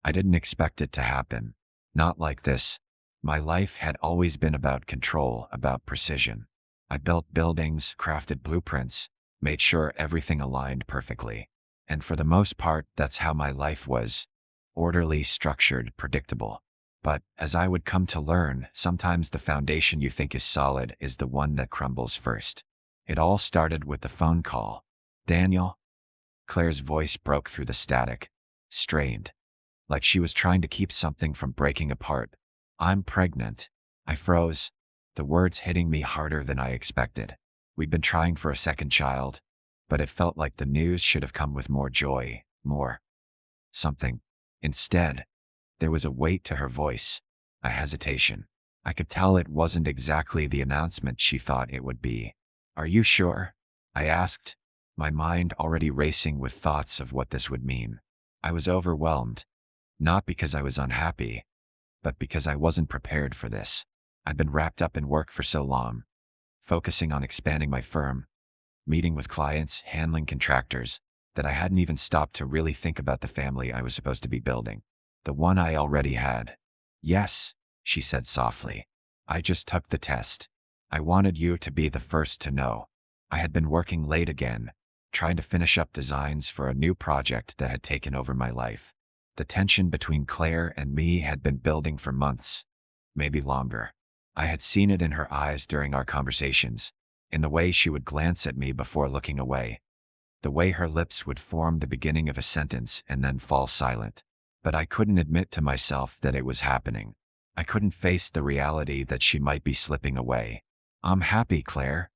I didn't expect it to happen. Not like this. My life had always been about control, about precision. I built buildings, crafted blueprints, made sure everything aligned perfectly. And for the most part, that's how my life was. Orderly, structured, predictable. But, as I would come to learn, sometimes the foundation you think is solid is the one that crumbles first. It all started with the phone call. "Daniel?" Claire's voice broke through the static. Strained. Like she was trying to keep something from breaking apart. "I'm pregnant." I froze, the words hitting me harder than I expected. We'd been trying for a second child, but it felt like the news should have come with more joy, more something. Instead, there was a weight to her voice, a hesitation. I could tell it wasn't exactly the announcement she thought it would be. "Are you sure?" I asked, my mind already racing with thoughts of what this would mean. I was overwhelmed, not because I was unhappy, but because I wasn't prepared for this. I'd been wrapped up in work for so long, focusing on expanding my firm, meeting with clients, handling contractors, that I hadn't even stopped to really think about the family I was supposed to be building. The one I already had. "Yes," she said softly. "I just took the test. I wanted you to be the first to know." I had been working late again, trying to finish up designs for a new project that had taken over my life. The tension between Claire and me had been building for months, maybe longer. I had seen it in her eyes during our conversations, in the way she would glance at me before looking away, the way her lips would form the beginning of a sentence and then fall silent. But I couldn't admit to myself that it was happening. I couldn't face the reality that she might be slipping away. "I'm happy, Claire,"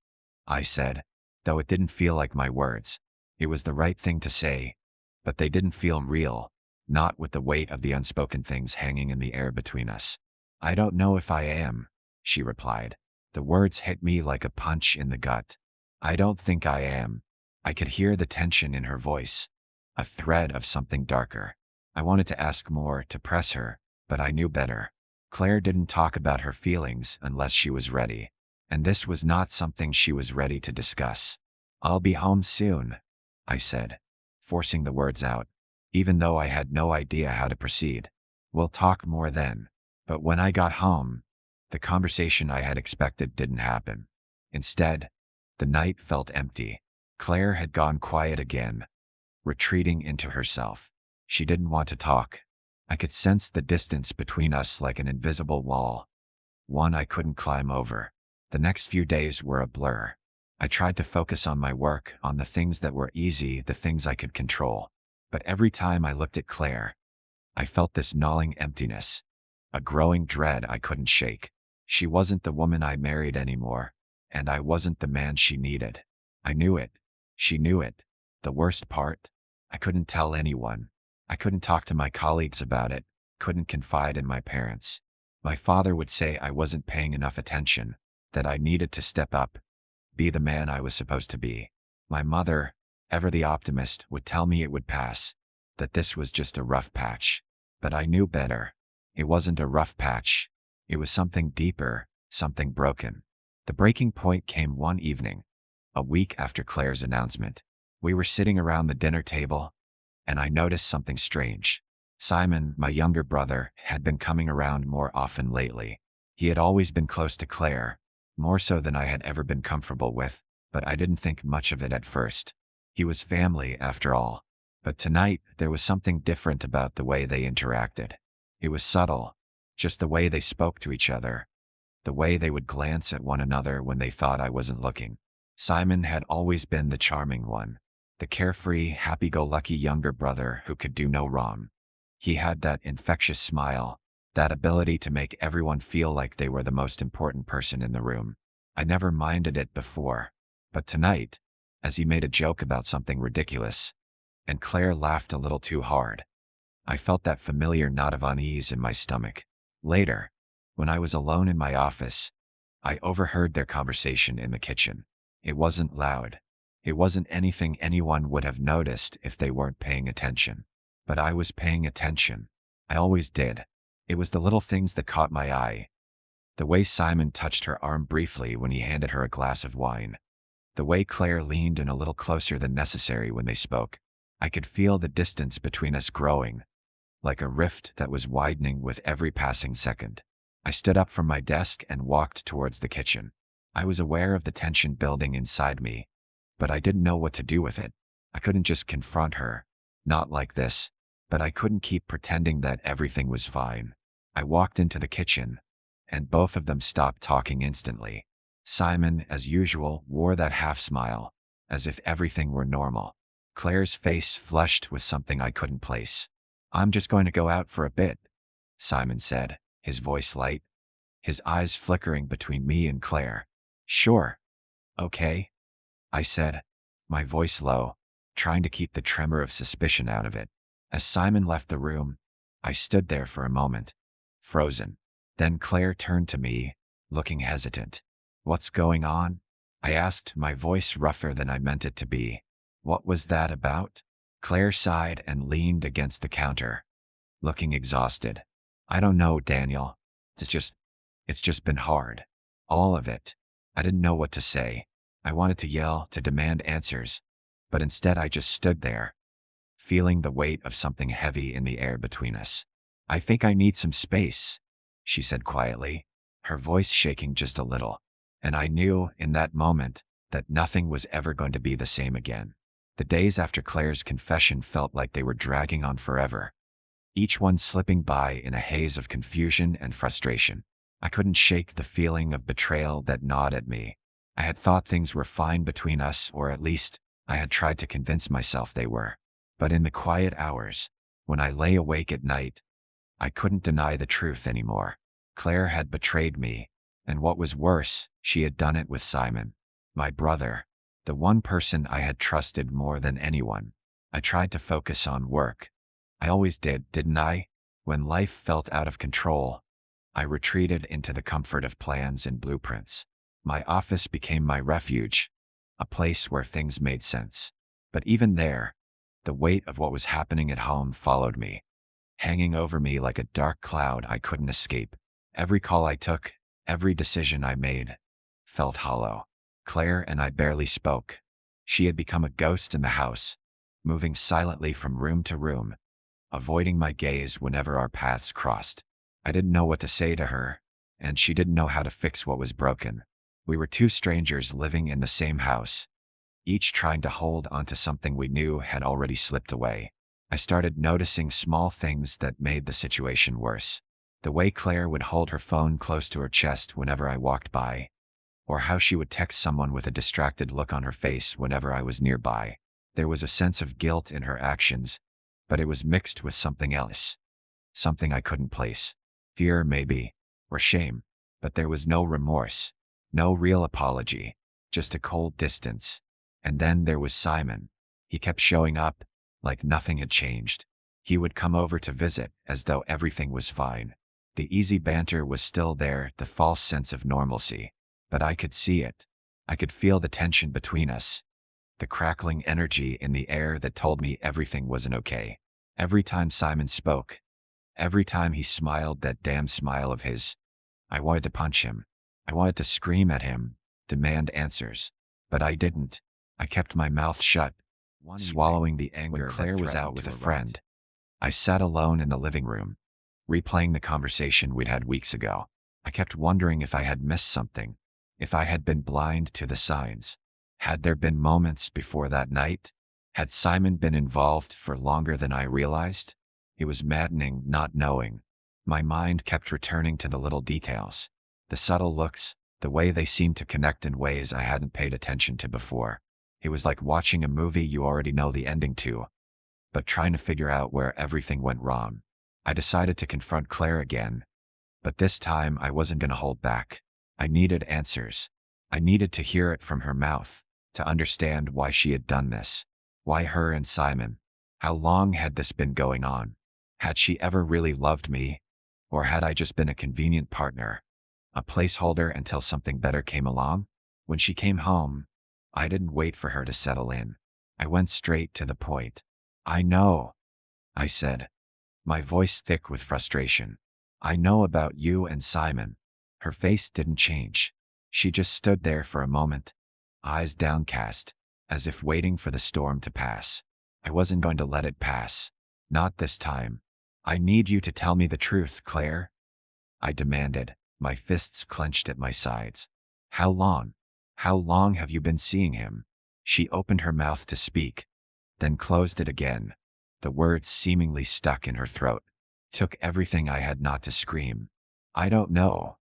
I said, though it didn't feel like my words. It was the right thing to say, but they didn't feel real, not with the weight of the unspoken things hanging in the air between us. "I don't know if I am," she replied. The words hit me like a punch in the gut. "I don't think I am." I could hear the tension in her voice, a thread of something darker. I wanted to ask more, to press her, but I knew better. Claire didn't talk about her feelings unless she was ready, and this was not something she was ready to discuss. "I'll be home soon," I said, forcing the words out, even though I had no idea how to proceed. "We'll talk more then." But when I got home, the conversation I had expected didn't happen. Instead, the night felt empty. Claire had gone quiet again, retreating into herself. She didn't want to talk. I could sense the distance between us like an invisible wall, one I couldn't climb over. The next few days were a blur. I tried to focus on my work, on the things that were easy, the things I could control. But every time I looked at Claire, I felt this gnawing emptiness, a growing dread I couldn't shake. She wasn't the woman I married anymore, and I wasn't the man she needed. I knew it. She knew it. The worst part? I couldn't tell anyone. I couldn't talk to my colleagues about it, couldn't confide in my parents. My father would say I wasn't paying enough attention, that I needed to step up, be the man I was supposed to be. My mother, ever the optimist, would tell me it would pass, that this was just a rough patch. But I knew better. It wasn't a rough patch. It was something deeper, something broken. The breaking point came one evening, a week after Claire's announcement. We were sitting around the dinner table, and I noticed something strange. Simon, my younger brother, had been coming around more often lately. He had always been close to Claire, more so than I had ever been comfortable with, but I didn't think much of it at first. He was family, after all. But tonight, there was something different about the way they interacted. It was subtle, just the way they spoke to each other, the way they would glance at one another when they thought I wasn't looking. Simon had always been the charming one, the carefree, happy-go-lucky younger brother who could do no wrong. He had that infectious smile, that ability to make everyone feel like they were the most important person in the room. I never minded it before, but tonight, as he made a joke about something ridiculous, and Claire laughed a little too hard, I felt that familiar knot of unease in my stomach. Later, when I was alone in my office, I overheard their conversation in the kitchen. It wasn't loud. It wasn't anything anyone would have noticed if they weren't paying attention. But I was paying attention. I always did. It was the little things that caught my eye. The way Simon touched her arm briefly when he handed her a glass of wine. The way Claire leaned in a little closer than necessary when they spoke. I could feel the distance between us growing, like a rift that was widening with every passing second. I stood up from my desk and walked towards the kitchen. I was aware of the tension building inside me, but I didn't know what to do with it. I couldn't just confront her. Not like this. But I couldn't keep pretending that everything was fine. I walked into the kitchen, and both of them stopped talking instantly. Simon, as usual, wore that half smile, as if everything were normal. Claire's face flushed with something I couldn't place. "I'm just going to go out for a bit," Simon said, his voice light, his eyes flickering between me and Claire. "Sure. Okay," I said, my voice low, trying to keep the tremor of suspicion out of it. As Simon left the room, I stood there for a moment, frozen. Then Claire turned to me, looking hesitant. "What's going on?" I asked, my voice rougher than I meant it to be. "What was that about?" Claire sighed and leaned against the counter, looking exhausted. "I don't know, Daniel. It's just been hard. All of it." I didn't know what to say. I wanted to yell, to demand answers, but instead I just stood there, feeling the weight of something heavy in the air between us. "I think I need some space," she said quietly, her voice shaking just a little. And I knew, in that moment, that nothing was ever going to be the same again. The days after Claire's confession felt like they were dragging on forever, each one slipping by in a haze of confusion and frustration. I couldn't shake the feeling of betrayal that gnawed at me. I had thought things were fine between us, or at least, I had tried to convince myself they were. But in the quiet hours, when I lay awake at night, I couldn't deny the truth anymore. Claire had betrayed me, and what was worse, she had done it with Simon, my brother, the one person I had trusted more than anyone. I tried to focus on work. I always did, didn't I? When life felt out of control, I retreated into the comfort of plans and blueprints. My office became my refuge, a place where things made sense. But even there, the weight of what was happening at home followed me, hanging over me like a dark cloud I couldn't escape. Every call I took, every decision I made, felt hollow. Claire and I barely spoke. She had become a ghost in the house, moving silently from room to room, avoiding my gaze whenever our paths crossed. I didn't know what to say to her, and she didn't know how to fix what was broken. We were two strangers living in the same house, each trying to hold onto something we knew had already slipped away. I started noticing small things that made the situation worse. The way Claire would hold her phone close to her chest whenever I walked by, or how she would text someone with a distracted look on her face whenever I was nearby. There was a sense of guilt in her actions, but it was mixed with something else, something I couldn't place. Fear, maybe, or shame, but there was no remorse, no real apology, just a cold distance. And then there was Simon. He kept showing up, like nothing had changed. He would come over to visit, as though everything was fine. The easy banter was still there, the false sense of normalcy. But I could see it. I could feel the tension between us, the crackling energy in the air that told me everything wasn't okay. Every time Simon spoke, every time he smiled that damn smile of his, I wanted to punch him. I wanted to scream at him, demand answers. But I didn't. I kept my mouth shut, swallowing the anger. When Claire was out with a friend, I sat alone in the living room, replaying the conversation we'd had weeks ago. I kept wondering if I had missed something, if I had been blind to the signs. Had there been moments before that night? Had Simon been involved for longer than I realized? It was maddening not knowing. My mind kept returning to the little details, the subtle looks, the way they seemed to connect in ways I hadn't paid attention to before. It was like watching a movie you already know the ending to, but trying to figure out where everything went wrong. I decided to confront Claire again, but this time I wasn't going to hold back. I needed answers. I needed to hear it from her mouth, to understand why she had done this. Why her and Simon? How long had this been going on? Had she ever really loved me? Or had I just been a convenient partner, a placeholder until something better came along? When she came home, I didn't wait for her to settle in. I went straight to the point. "I know," I said, my voice thick with frustration. "I know about you and Simon." Her face didn't change. She just stood there for a moment, eyes downcast, as if waiting for the storm to pass. I wasn't going to let it pass. Not this time. I need you to tell me the truth, Claire, I demanded, my fists clenched at my sides. How long? How long have you been seeing him? She opened her mouth to speak, then closed it again. The words seemingly stuck in her throat. Took everything I had not to scream. I don't know,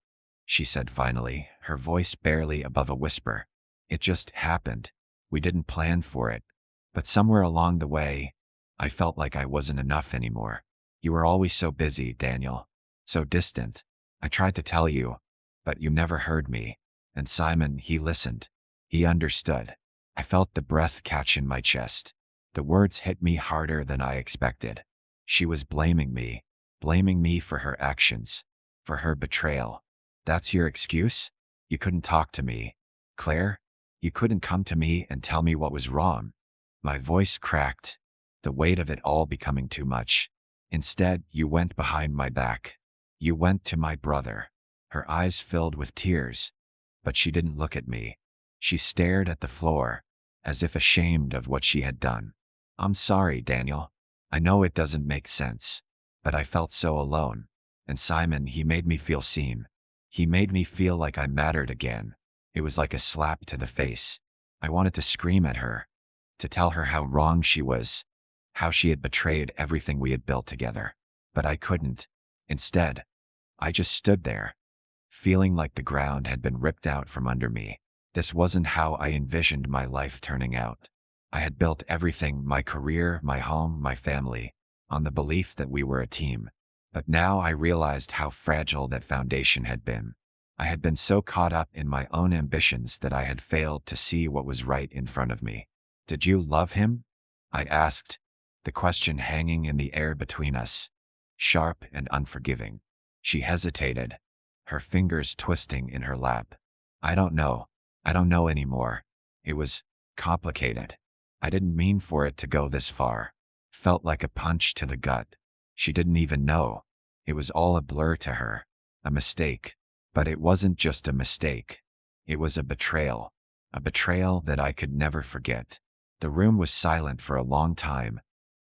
she said finally, her voice barely above a whisper. It just happened. We didn't plan for it. But somewhere along the way, I felt like I wasn't enough anymore. You were always so busy, Daniel. So distant. I tried to tell you, but you never heard me. And Simon, he listened. He understood. I felt the breath catch in my chest. The words hit me harder than I expected. She was blaming me for her actions, for her betrayal. That's your excuse? You couldn't talk to me, Claire? You couldn't come to me and tell me what was wrong. My voice cracked, the weight of it all becoming too much. Instead, you went behind my back. You went to my brother. Her eyes filled with tears, but she didn't look at me. She stared at the floor, as if ashamed of what she had done. I'm sorry, Daniel. I know it doesn't make sense, but I felt so alone. And Simon, he made me feel seen. He made me feel like I mattered again. It was like a slap to the face. I wanted to scream at her, to tell her how wrong she was, how she had betrayed everything we had built together. But I couldn't. Instead, I just stood there, feeling like the ground had been ripped out from under me. This wasn't how I envisioned my life turning out. I had built everything, my career, my home, my family, on the belief that we were a team. But now I realized how fragile that foundation had been. I had been so caught up in my own ambitions that I had failed to see what was right in front of me. Did you love him? I asked, the question hanging in the air between us, sharp and unforgiving. She hesitated, her fingers twisting in her lap. I don't know. I don't know anymore. It was complicated. I didn't mean for it to go this far. Felt like a punch to the gut. She didn't even know. It was all a blur to her. A mistake. But it wasn't just a mistake. It was a betrayal. A betrayal that I could never forget. The room was silent for a long time,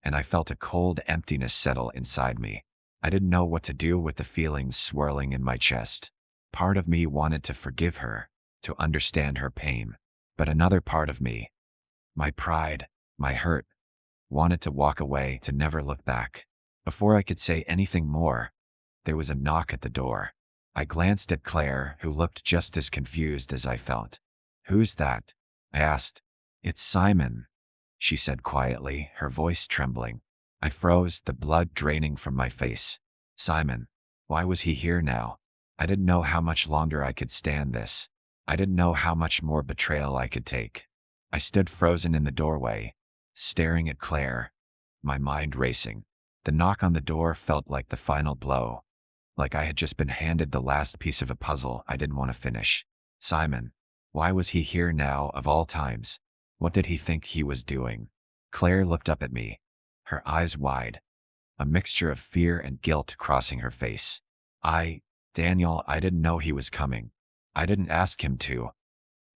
and I felt a cold emptiness settle inside me. I didn't know what to do with the feelings swirling in my chest. Part of me wanted to forgive her, to understand her pain. But another part of me, my pride, my hurt, wanted to walk away, to never look back. Before I could say anything more, there was a knock at the door. I glanced at Claire, who looked just as confused as I felt. Who's that? I asked. It's Simon, she said quietly, her voice trembling. I froze, the blood draining from my face. Simon. Why was he here now? I didn't know how much longer I could stand this. I didn't know how much more betrayal I could take. I stood frozen in the doorway, staring at Claire, my mind racing. The knock on the door felt like the final blow, like I had just been handed the last piece of a puzzle I didn't want to finish. Simon. Why was he here now, of all times? What did he think he was doing? Claire looked up at me, her eyes wide, a mixture of fear and guilt crossing her face. Daniel, I didn't know he was coming. I didn't ask him to.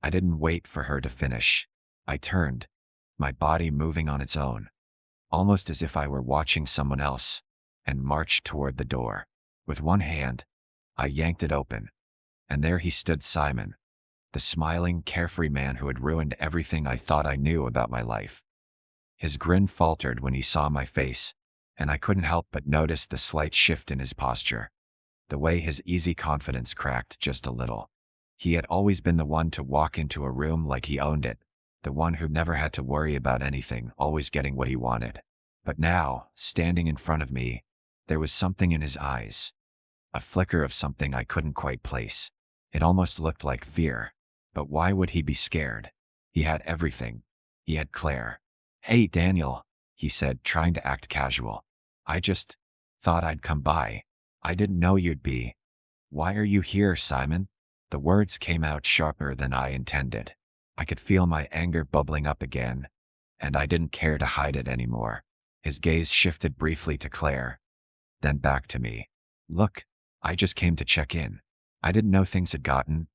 I didn't wait for her to finish. I turned, my body moving on its own, almost as if I were watching someone else, and marched toward the door. With one hand, I yanked it open, and there he stood, Simon, the smiling, carefree man who had ruined everything I thought I knew about my life. His grin faltered when he saw my face, and I couldn't help but notice the slight shift in his posture, the way his easy confidence cracked just a little. He had always been the one to walk into a room like he owned it, the one who never had to worry about anything, always getting what he wanted. But now, standing in front of me, there was something in his eyes, a flicker of something I couldn't quite place. It almost looked like fear. But why would he be scared? He had everything. He had Claire. Hey, Daniel, he said, trying to act casual. I just thought I'd come by. I didn't know you'd be. Why are you here, Simon? The words came out sharper than I intended. I could feel my anger bubbling up again, and I didn't care to hide it anymore. His gaze shifted briefly to Claire, then back to me. Look, I just came to check in. I didn't know things had gotten.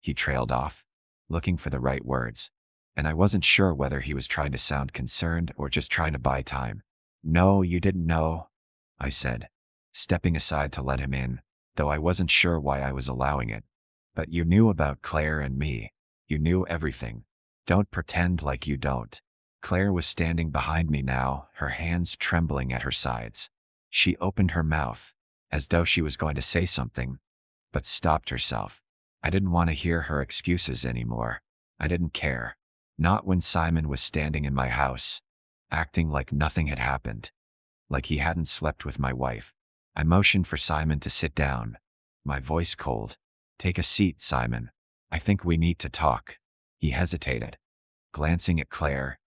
He trailed off, looking for the right words, and I wasn't sure whether he was trying to sound concerned or just trying to buy time. No, you didn't know. I said, stepping aside to let him in, though I wasn't sure why I was allowing it. But you knew about Claire and me. You knew everything. Don't pretend like you don't. Claire was standing behind me now, her hands trembling at her sides. She opened her mouth, as though she was going to say something, but stopped herself. I didn't want to hear her excuses anymore. I didn't care. Not when Simon was standing in my house, acting like nothing had happened, like he hadn't slept with my wife. I motioned for Simon to sit down, my voice cold. Take a seat, Simon. I think we need to talk. He hesitated, glancing at Claire,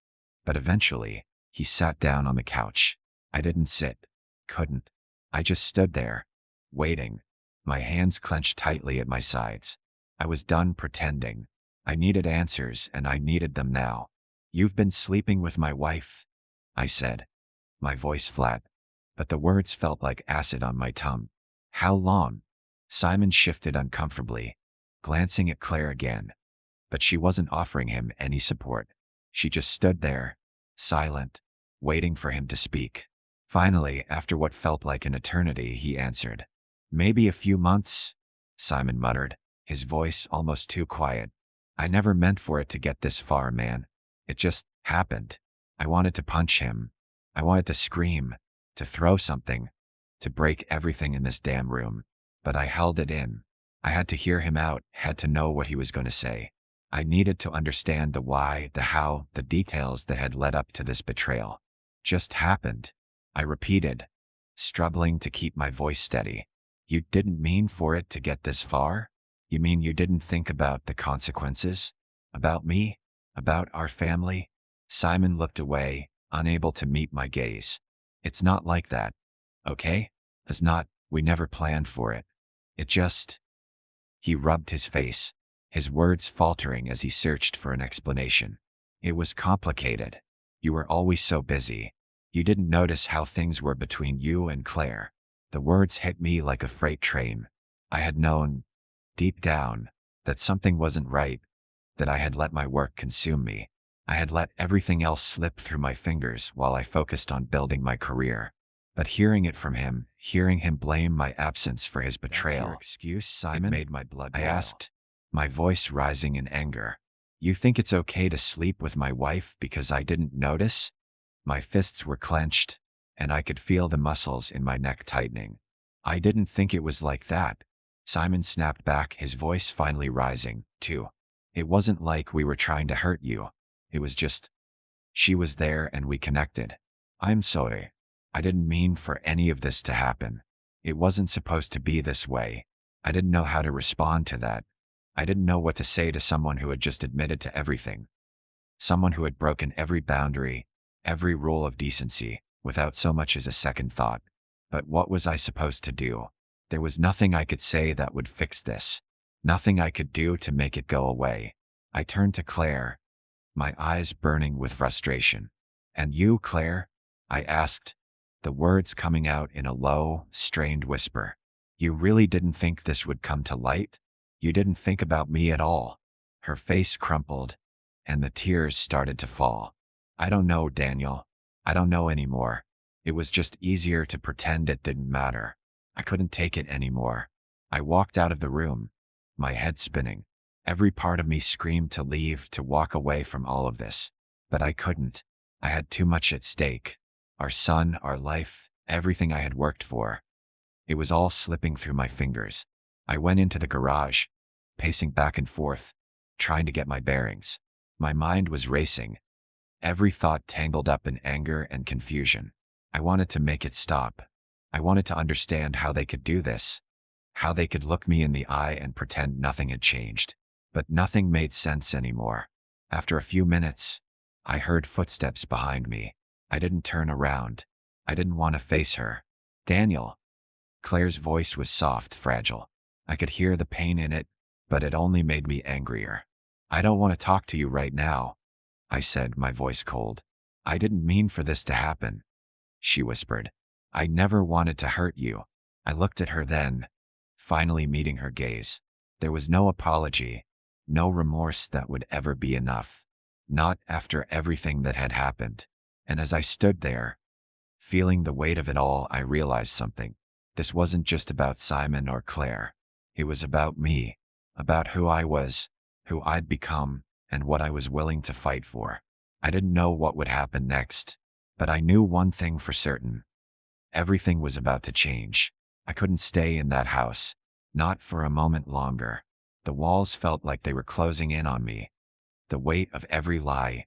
but eventually, he sat down on the couch. I didn't sit. Couldn't. I just stood there, waiting, my hands clenched tightly at my sides. I was done pretending. I needed answers, and I needed them now. You've been sleeping with my wife, I said, my voice flat, but the words felt like acid on my tongue. How long? Simon shifted uncomfortably, glancing at Claire again, but she wasn't offering him any support. She just stood there, silent, waiting for him to speak. Finally, after what felt like an eternity, he answered. Maybe a few months, Simon muttered, his voice almost too quiet. I never meant for it to get this far, man. It just happened. I wanted to punch him. I wanted to scream, to throw something, to break everything in this damn room. But I held it in. I had to hear him out, had to know what he was going to say. I needed to understand the why, the how, the details that had led up to this betrayal. Just happened, I repeated, struggling to keep my voice steady. You didn't mean for it to get this far? You mean you didn't think about the consequences? About me? About our family? Simon looked away, unable to meet my gaze. It's not like that, okay? It's not, we never planned for it. It just… He rubbed his face, his words faltering as he searched for an explanation. It was complicated. You were always so busy. You didn't notice how things were between you and Claire. The words hit me like a freight train. I had known, deep down, that something wasn't right, that I had let my work consume me. I had let everything else slip through my fingers while I focused on building my career. But hearing it from him, hearing him blame my absence for his betrayal, that's your excuse, Simon? It made my blood boil. I asked, my voice rising in anger. You think it's okay to sleep with my wife because I didn't notice? My fists were clenched, and I could feel the muscles in my neck tightening. I didn't think it was like that. Simon snapped back, his voice finally rising, too. It wasn't like we were trying to hurt you. It was just… She was there and we connected. I'm sorry. I didn't mean for any of this to happen. It wasn't supposed to be this way. I didn't know how to respond to that. I didn't know what to say to someone who had just admitted to everything. Someone who had broken every boundary, every rule of decency, without so much as a second thought. But what was I supposed to do? There was nothing I could say that would fix this. Nothing I could do to make it go away. I turned to Claire, my eyes burning with frustration. And you, Claire? I asked, the words coming out in a low, strained whisper. You really didn't think this would come to light? You didn't think about me at all? Her face crumpled, and the tears started to fall. I don't know, Daniel. I don't know anymore. It was just easier to pretend it didn't matter. I couldn't take it anymore. I walked out of the room, my head spinning. Every part of me screamed to leave, to walk away from all of this. But I couldn't. I had too much at stake. Our son, our life, everything I had worked for. It was all slipping through my fingers. I went into the garage, pacing back and forth, trying to get my bearings. My mind was racing, every thought tangled up in anger and confusion. I wanted to make it stop. I wanted to understand how they could do this, how they could look me in the eye and pretend nothing had changed. But nothing made sense anymore. After a few minutes, I heard footsteps behind me. I didn't turn around. I didn't want to face her. Daniel. Claire's voice was soft, fragile. I could hear the pain in it, but it only made me angrier. I don't want to talk to you right now, I said, my voice cold. I didn't mean for this to happen, she whispered. I never wanted to hurt you. I looked at her then, finally meeting her gaze. There was no apology, no remorse that would ever be enough. Not after everything that had happened. And as I stood there, Feeling the weight of it all, I realized something. This wasn't just about Simon or Claire. It was about me, about who I was, who I'd become, and what I was willing to fight for. I didn't know what would happen next, but I knew one thing for certain. Everything was about to change. I couldn't stay in that house, not for a moment longer. The walls felt like they were closing in on me. The weight of every lie,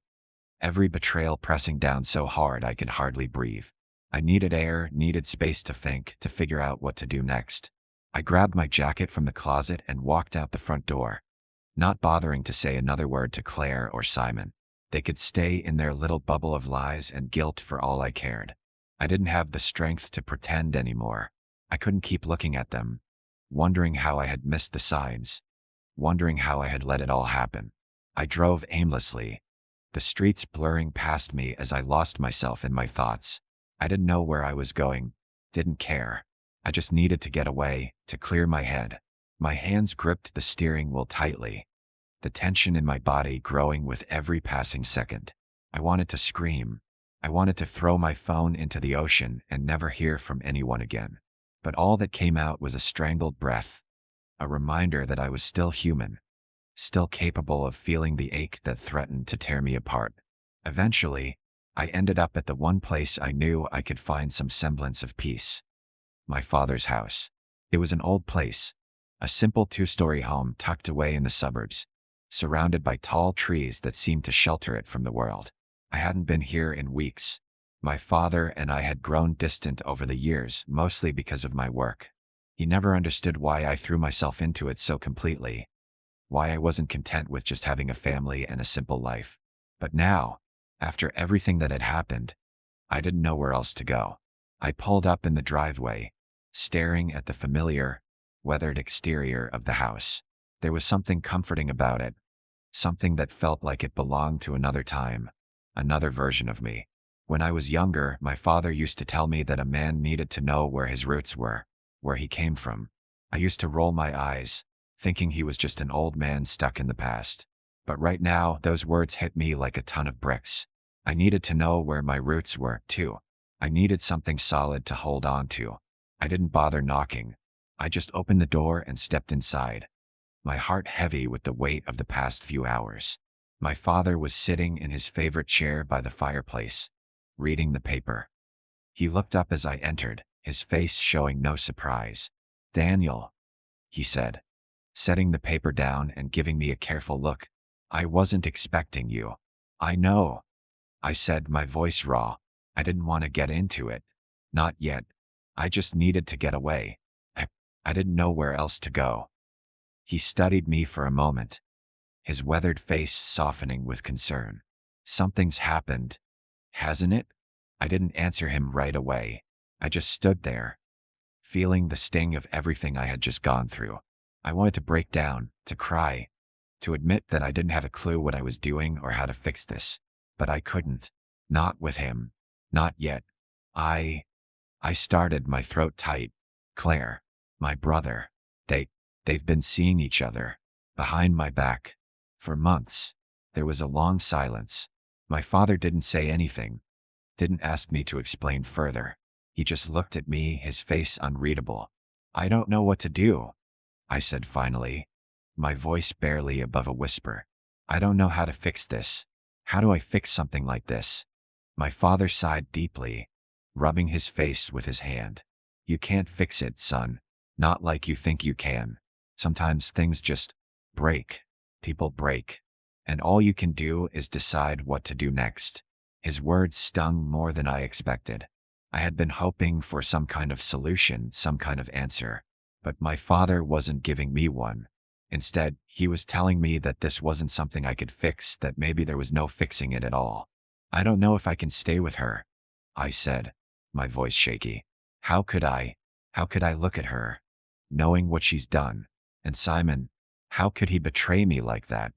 every betrayal pressing down so hard I could hardly breathe. I needed air, needed space to think, to figure out what to do next. I grabbed my jacket from the closet and walked out the front door, not bothering to say another word to Claire or Simon. They could stay in their little bubble of lies and guilt for all I cared. I didn't have the strength to pretend anymore. I couldn't keep looking at them, wondering how I had missed the signs, wondering how I had let it all happen. I drove aimlessly, the streets blurring past me as I lost myself in my thoughts. I didn't know where I was going, didn't care. I just needed to get away, to clear my head. My hands gripped the steering wheel tightly, the tension in my body growing with every passing second. I wanted to scream. I wanted to throw my phone into the ocean and never hear from anyone again. But all that came out was a strangled breath, a reminder that I was still human, still capable of feeling the ache that threatened to tear me apart. Eventually, I ended up at the one place I knew I could find some semblance of peace. My father's house. It was an old place, a simple two-story home tucked away in the suburbs, surrounded by tall trees that seemed to shelter it from the world. I hadn't been here in weeks. My father and I had grown distant over the years, mostly because of my work. He never understood why I threw myself into it so completely, why I wasn't content with just having a family and a simple life. But now, after everything that had happened, I didn't know where else to go. I pulled up in the driveway, staring at the familiar, weathered exterior of the house. There was something comforting about it, something that felt like it belonged to another time, another version of me. When I was younger, my father used to tell me that a man needed to know where his roots were, where he came from. I used to roll my eyes, thinking he was just an old man stuck in the past. But right now, those words hit me like a ton of bricks. I needed to know where my roots were, too. I needed something solid to hold on to. I didn't bother knocking. I just opened the door and stepped inside, my heart heavy with the weight of the past few hours. My father was sitting in his favorite chair by the fireplace, reading the paper. He looked up as I entered, his face showing no surprise. "Daniel," he said, setting the paper down and giving me a careful look. "I wasn't expecting you." "I know," I said, my voice raw. I didn't want to get into it. Not yet. I just needed to get away. I didn't know where else to go. He studied me for a moment, his weathered face softening with concern. "Something's happened, hasn't it?" I didn't answer him right away. I just stood there, feeling the sting of everything I had just gone through. I wanted to break down, to cry, to admit that I didn't have a clue what I was doing or how to fix this. But I couldn't. Not with him. Not yet. I started, my throat tight. "Claire, my brother, they've been seeing each other, behind my back, for months." There was a long silence. My father didn't say anything, didn't ask me to explain further. He just looked at me, his face unreadable. "I don't know what to do," I said finally, my voice barely above a whisper. "I don't know how to fix this. How do I fix something like this?" My father sighed deeply, rubbing his face with his hand. "You can't fix it, son. Not like you think you can. Sometimes things just break. People break. And all you can do is decide what to do next." His words stung more than I expected. I had been hoping for some kind of solution, some kind of answer. But my father wasn't giving me one. Instead, he was telling me that this wasn't something I could fix, that maybe there was no fixing it at all. "I don't know if I can stay with her," I said, my voice shaky. How could I look at her, knowing what she's done? And Simon, how could he betray me like that?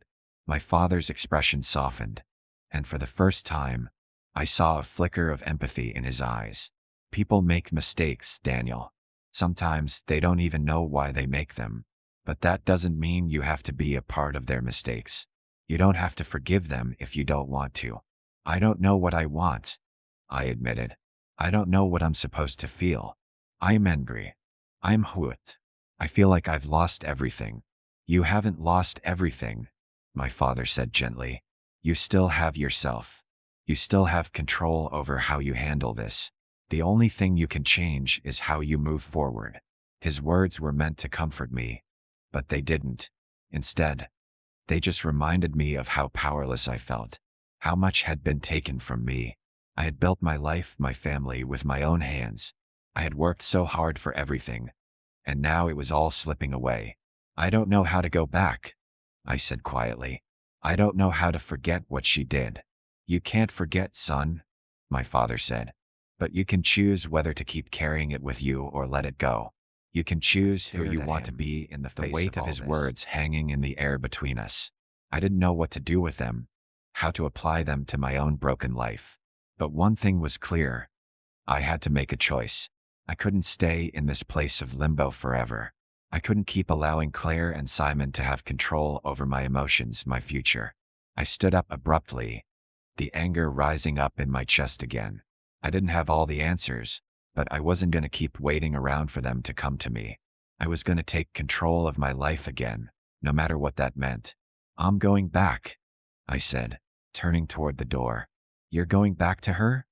My father's expression softened, and for the first time, I saw a flicker of empathy in his eyes. "People make mistakes, Daniel. Sometimes they don't even know why they make them. But that doesn't mean you have to be a part of their mistakes. You don't have to forgive them if you don't want to." "I don't know what I want," I admitted. I don't know what I'm supposed to feel. I'm angry. I'm hurt. I feel like I've lost everything. You haven't lost everything, my father said gently. You still have yourself. You still have control over how you handle this. The only thing you can change is how you move forward. His words were meant to comfort me, but they didn't. Instead, they just reminded me of how powerless I felt, how much had been taken from me. I had built my life, my family with my own hands. I had worked so hard for everything, and now it was all slipping away. I don't know how to go back, I said quietly. I don't know how to forget what she did. You can't forget, son, my father said. But you can choose whether to keep carrying it with you or let it go. You can choose who you want to be in the weight of his words hanging in the air between us. I didn't know what to do with them, how to apply them to my own broken life. But one thing was clear. I had to make a choice. I couldn't stay in this place of limbo forever. I couldn't keep allowing Claire and Simon to have control over my emotions, my future. I stood up abruptly, the anger rising up in my chest again. I didn't have all the answers, but I wasn't going to keep waiting around for them to come to me. I was going to take control of my life again, no matter what that meant. I'm going back, I said, turning toward the door. You're going back to her?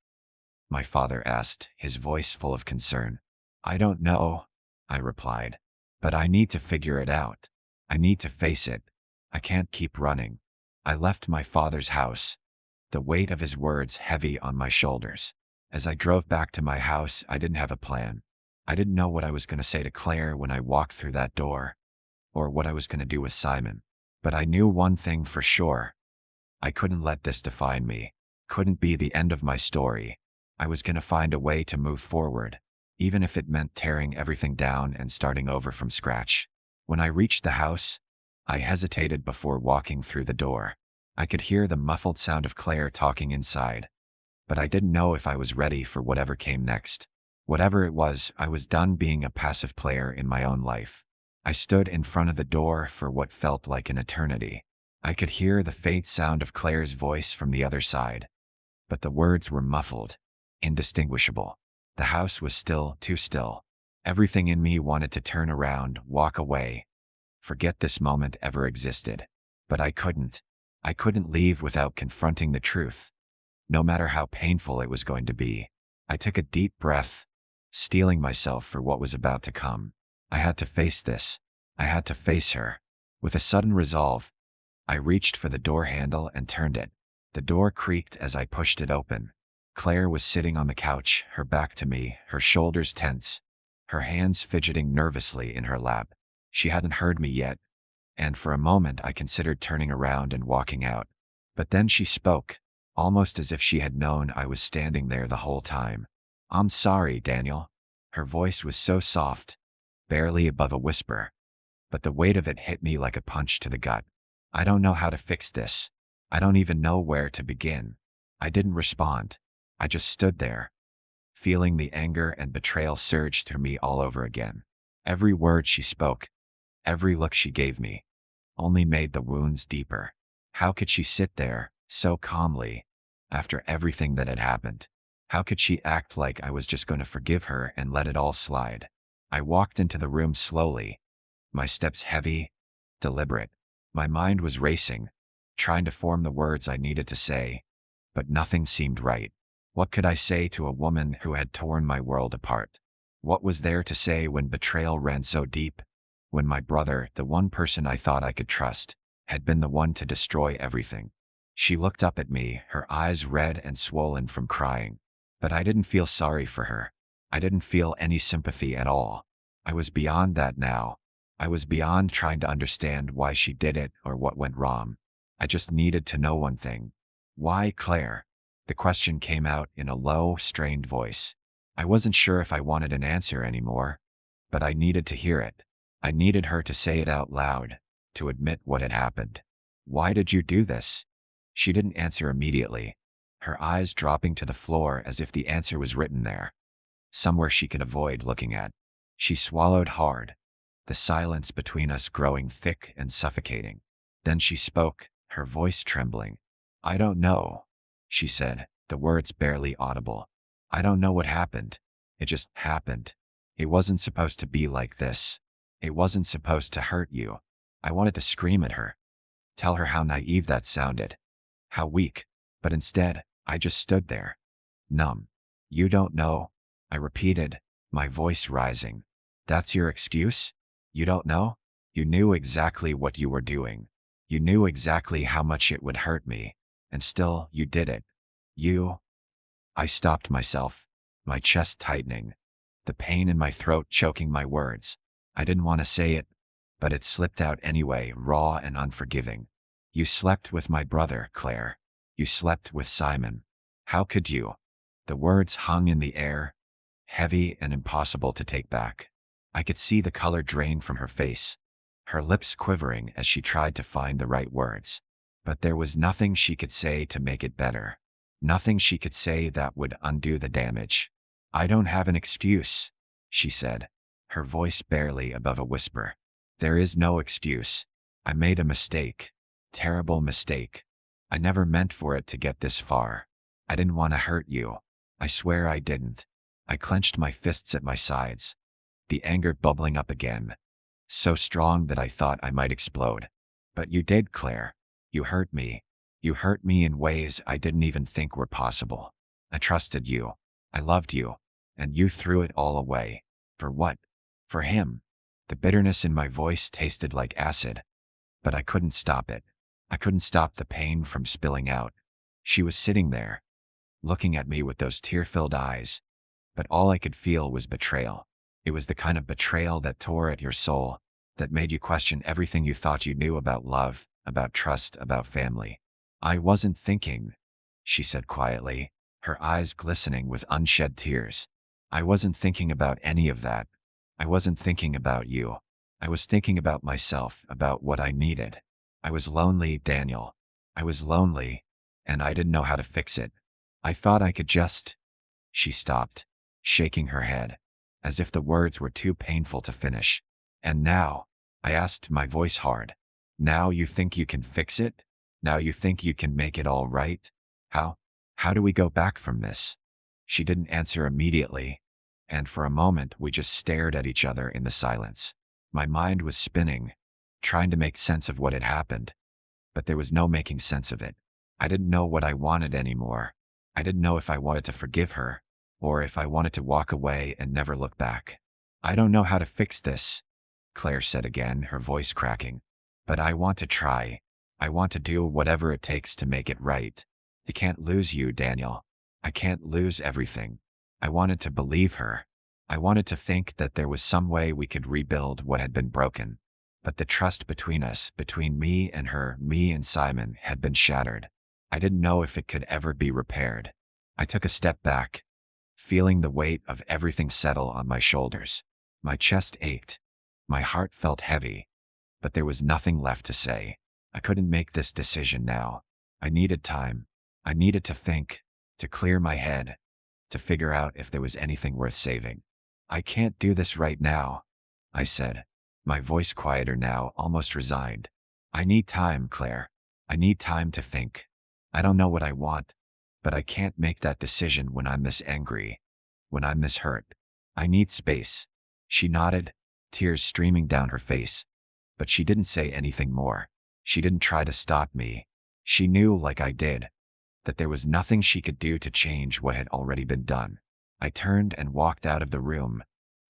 My father asked, his voice full of concern. I don't know, I replied, but I need to figure it out. I need to face it. I can't keep running. I left my father's house, the weight of his words heavy on my shoulders. As I drove back to my house, I didn't have a plan. I didn't know what I was going to say to Claire when I walked through that door, or what I was going to do with Simon. But I knew one thing for sure. I couldn't let this define me. Couldn't be the end of my story. I was going to find a way to move forward, even if it meant tearing everything down and starting over from scratch. When I reached the house, I hesitated before walking through the door. I could hear the muffled sound of Claire talking inside, but I didn't know if I was ready for whatever came next. Whatever it was, I was done being a passive player in my own life. I stood in front of the door for what felt like an eternity. I could hear the faint sound of Claire's voice from the other side, but the words were muffled, indistinguishable. The house was still, too still. Everything in me wanted to turn around, walk away, forget this moment ever existed. But I couldn't. I couldn't leave without confronting the truth, no matter how painful it was going to be. I took a deep breath, steeling myself for what was about to come. I had to face this. I had to face her. With a sudden resolve, I reached for the door handle and turned it. The door creaked as I pushed it open. Claire was sitting on the couch, her back to me, her shoulders tense, her hands fidgeting nervously in her lap. She hadn't heard me yet, and for a moment I considered turning around and walking out. But then she spoke, almost as if she had known I was standing there the whole time. I'm sorry, Daniel. Her voice was so soft, barely above a whisper, but the weight of it hit me like a punch to the gut. I don't know how to fix this. I don't even know where to begin. I didn't respond. I just stood there, feeling the anger and betrayal surge through me all over again. Every word she spoke, every look she gave me, only made the wounds deeper. How could she sit there, so calmly, after everything that had happened? How could she act like I was just going to forgive her and let it all slide? I walked into the room slowly, my steps heavy, deliberate. My mind was racing, trying to form the words I needed to say, but nothing seemed right. What could I say to a woman who had torn my world apart? What was there to say when betrayal ran so deep? When my brother, the one person I thought I could trust, had been the one to destroy everything? She looked up at me, her eyes red and swollen from crying. But I didn't feel sorry for her. I didn't feel any sympathy at all. I was beyond that now. I was beyond trying to understand why she did it or what went wrong. I just needed to know one thing. Why Claire? The question came out in a low, strained voice. I wasn't sure if I wanted an answer anymore, but I needed to hear it. I needed her to say it out loud, to admit what had happened. Why did you do this? She didn't answer immediately, her eyes dropping to the floor as if the answer was written there, somewhere she could avoid looking at. She swallowed hard, the silence between us growing thick and suffocating. Then she spoke, her voice trembling. I don't know, she said, the words barely audible. I don't know what happened. It just happened. It wasn't supposed to be like this. It wasn't supposed to hurt you. I wanted to scream at her, tell her how naive that sounded, how weak, but instead, I just stood there, numb. You don't know, I repeated, my voice rising. That's your excuse? You don't know? You knew exactly what you were doing. You knew exactly how much it would hurt me, and still you did it. You. I stopped myself, my chest tightening, the pain in my throat choking my words. I didn't want to say it, but it slipped out anyway, raw and unforgiving. You slept with my brother, Claire. You slept with Simon. How could you? The words hung in the air, heavy and impossible to take back. I could see the color drain from her face, her lips quivering as she tried to find the right words. But there was nothing she could say to make it better. Nothing she could say that would undo the damage. I don't have an excuse, she said, her voice barely above a whisper. There is no excuse. I made a mistake. Terrible mistake. I never meant for it to get this far. I didn't want to hurt you. I swear I didn't. I clenched my fists at my sides, the anger bubbling up again, so strong that I thought I might explode. But you did, Claire. You hurt me. You hurt me in ways I didn't even think were possible. I trusted you. I loved you. And you threw it all away. For what? For him. The bitterness in my voice tasted like acid. But I couldn't stop it. I couldn't stop the pain from spilling out. She was sitting there, looking at me with those tear-filled eyes. But all I could feel was betrayal. It was the kind of betrayal that tore at your soul, that made you question everything you thought you knew about love, about trust, about family. I wasn't thinking, she said quietly, her eyes glistening with unshed tears. I wasn't thinking about any of that. I wasn't thinking about you. I was thinking about myself, about what I needed. I was lonely, Daniel. I was lonely, and I didn't know how to fix it. I thought I could just. She stopped, shaking her head, as if the words were too painful to finish. And now, I asked, my voice hard, now you think you can fix it? Now you think you can make it all right? How? How do we go back from this? She didn't answer immediately, and for a moment we just stared at each other in the silence. My mind was spinning, trying to make sense of what had happened, but there was no making sense of it. I didn't know what I wanted anymore. I didn't know if I wanted to forgive her, or if I wanted to walk away and never look back. I don't know how to fix this, Claire said again, her voice cracking. But I want to try. I want to do whatever it takes to make it right. I can't lose you, Daniel. I can't lose everything. I wanted to believe her. I wanted to think that there was some way we could rebuild what had been broken. But the trust between us, between me and her, me and Simon, had been shattered. I didn't know if it could ever be repaired. I took a step back, feeling the weight of everything settle on my shoulders. My chest ached. My heart felt heavy. But there was nothing left to say. I couldn't make this decision now. I needed time. I needed to think, to clear my head, to figure out if there was anything worth saving. I can't do this right now, I said, my voice quieter now, almost resigned. I need time, Claire. I need time to think. I don't know what I want, but I can't make that decision when I'm this angry, when I'm this hurt. I need space. She nodded, tears streaming down her face, but she didn't say anything more. She didn't try to stop me. She knew, like I did, that there was nothing she could do to change what had already been done. I turned and walked out of the room,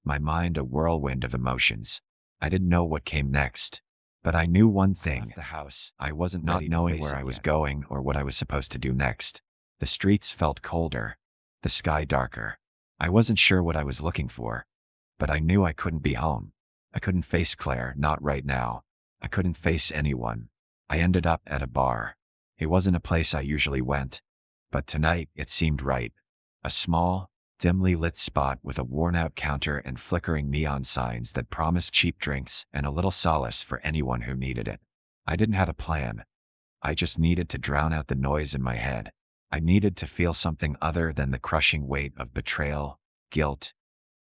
my mind a whirlwind of emotions. I didn't know what came next, but I knew one thing. Left the house. I wasn't not knowing where I was going or what I was supposed to do next. The streets felt colder, the sky darker. I wasn't sure what I was looking for, but I knew I couldn't be home. I couldn't face Claire, not right now. I couldn't face anyone. I ended up at a bar. It wasn't a place I usually went, but tonight it seemed right. A small, dimly lit spot with a worn-out counter and flickering neon signs that promised cheap drinks and a little solace for anyone who needed it. I didn't have a plan. I just needed to drown out the noise in my head. I needed to feel something other than the crushing weight of betrayal, guilt,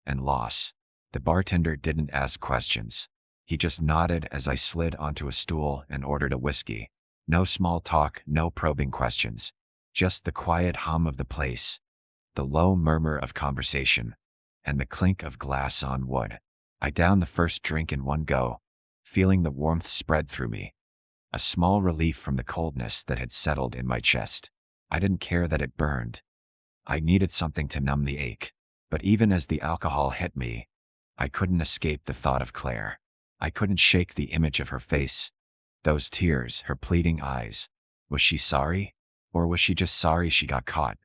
and loss. The bartender didn't ask questions. He just nodded as I slid onto a stool and ordered a whiskey. No small talk, no probing questions. Just the quiet hum of the place, the low murmur of conversation, and the clink of glass on wood. I downed the first drink in one go, feeling the warmth spread through me, a small relief from the coldness that had settled in my chest. I didn't care that it burned. I needed something to numb the ache. But even as the alcohol hit me, I couldn't escape the thought of Claire. I couldn't shake the image of her face. Those tears, her pleading eyes. Was she sorry? Or was she just sorry she got caught?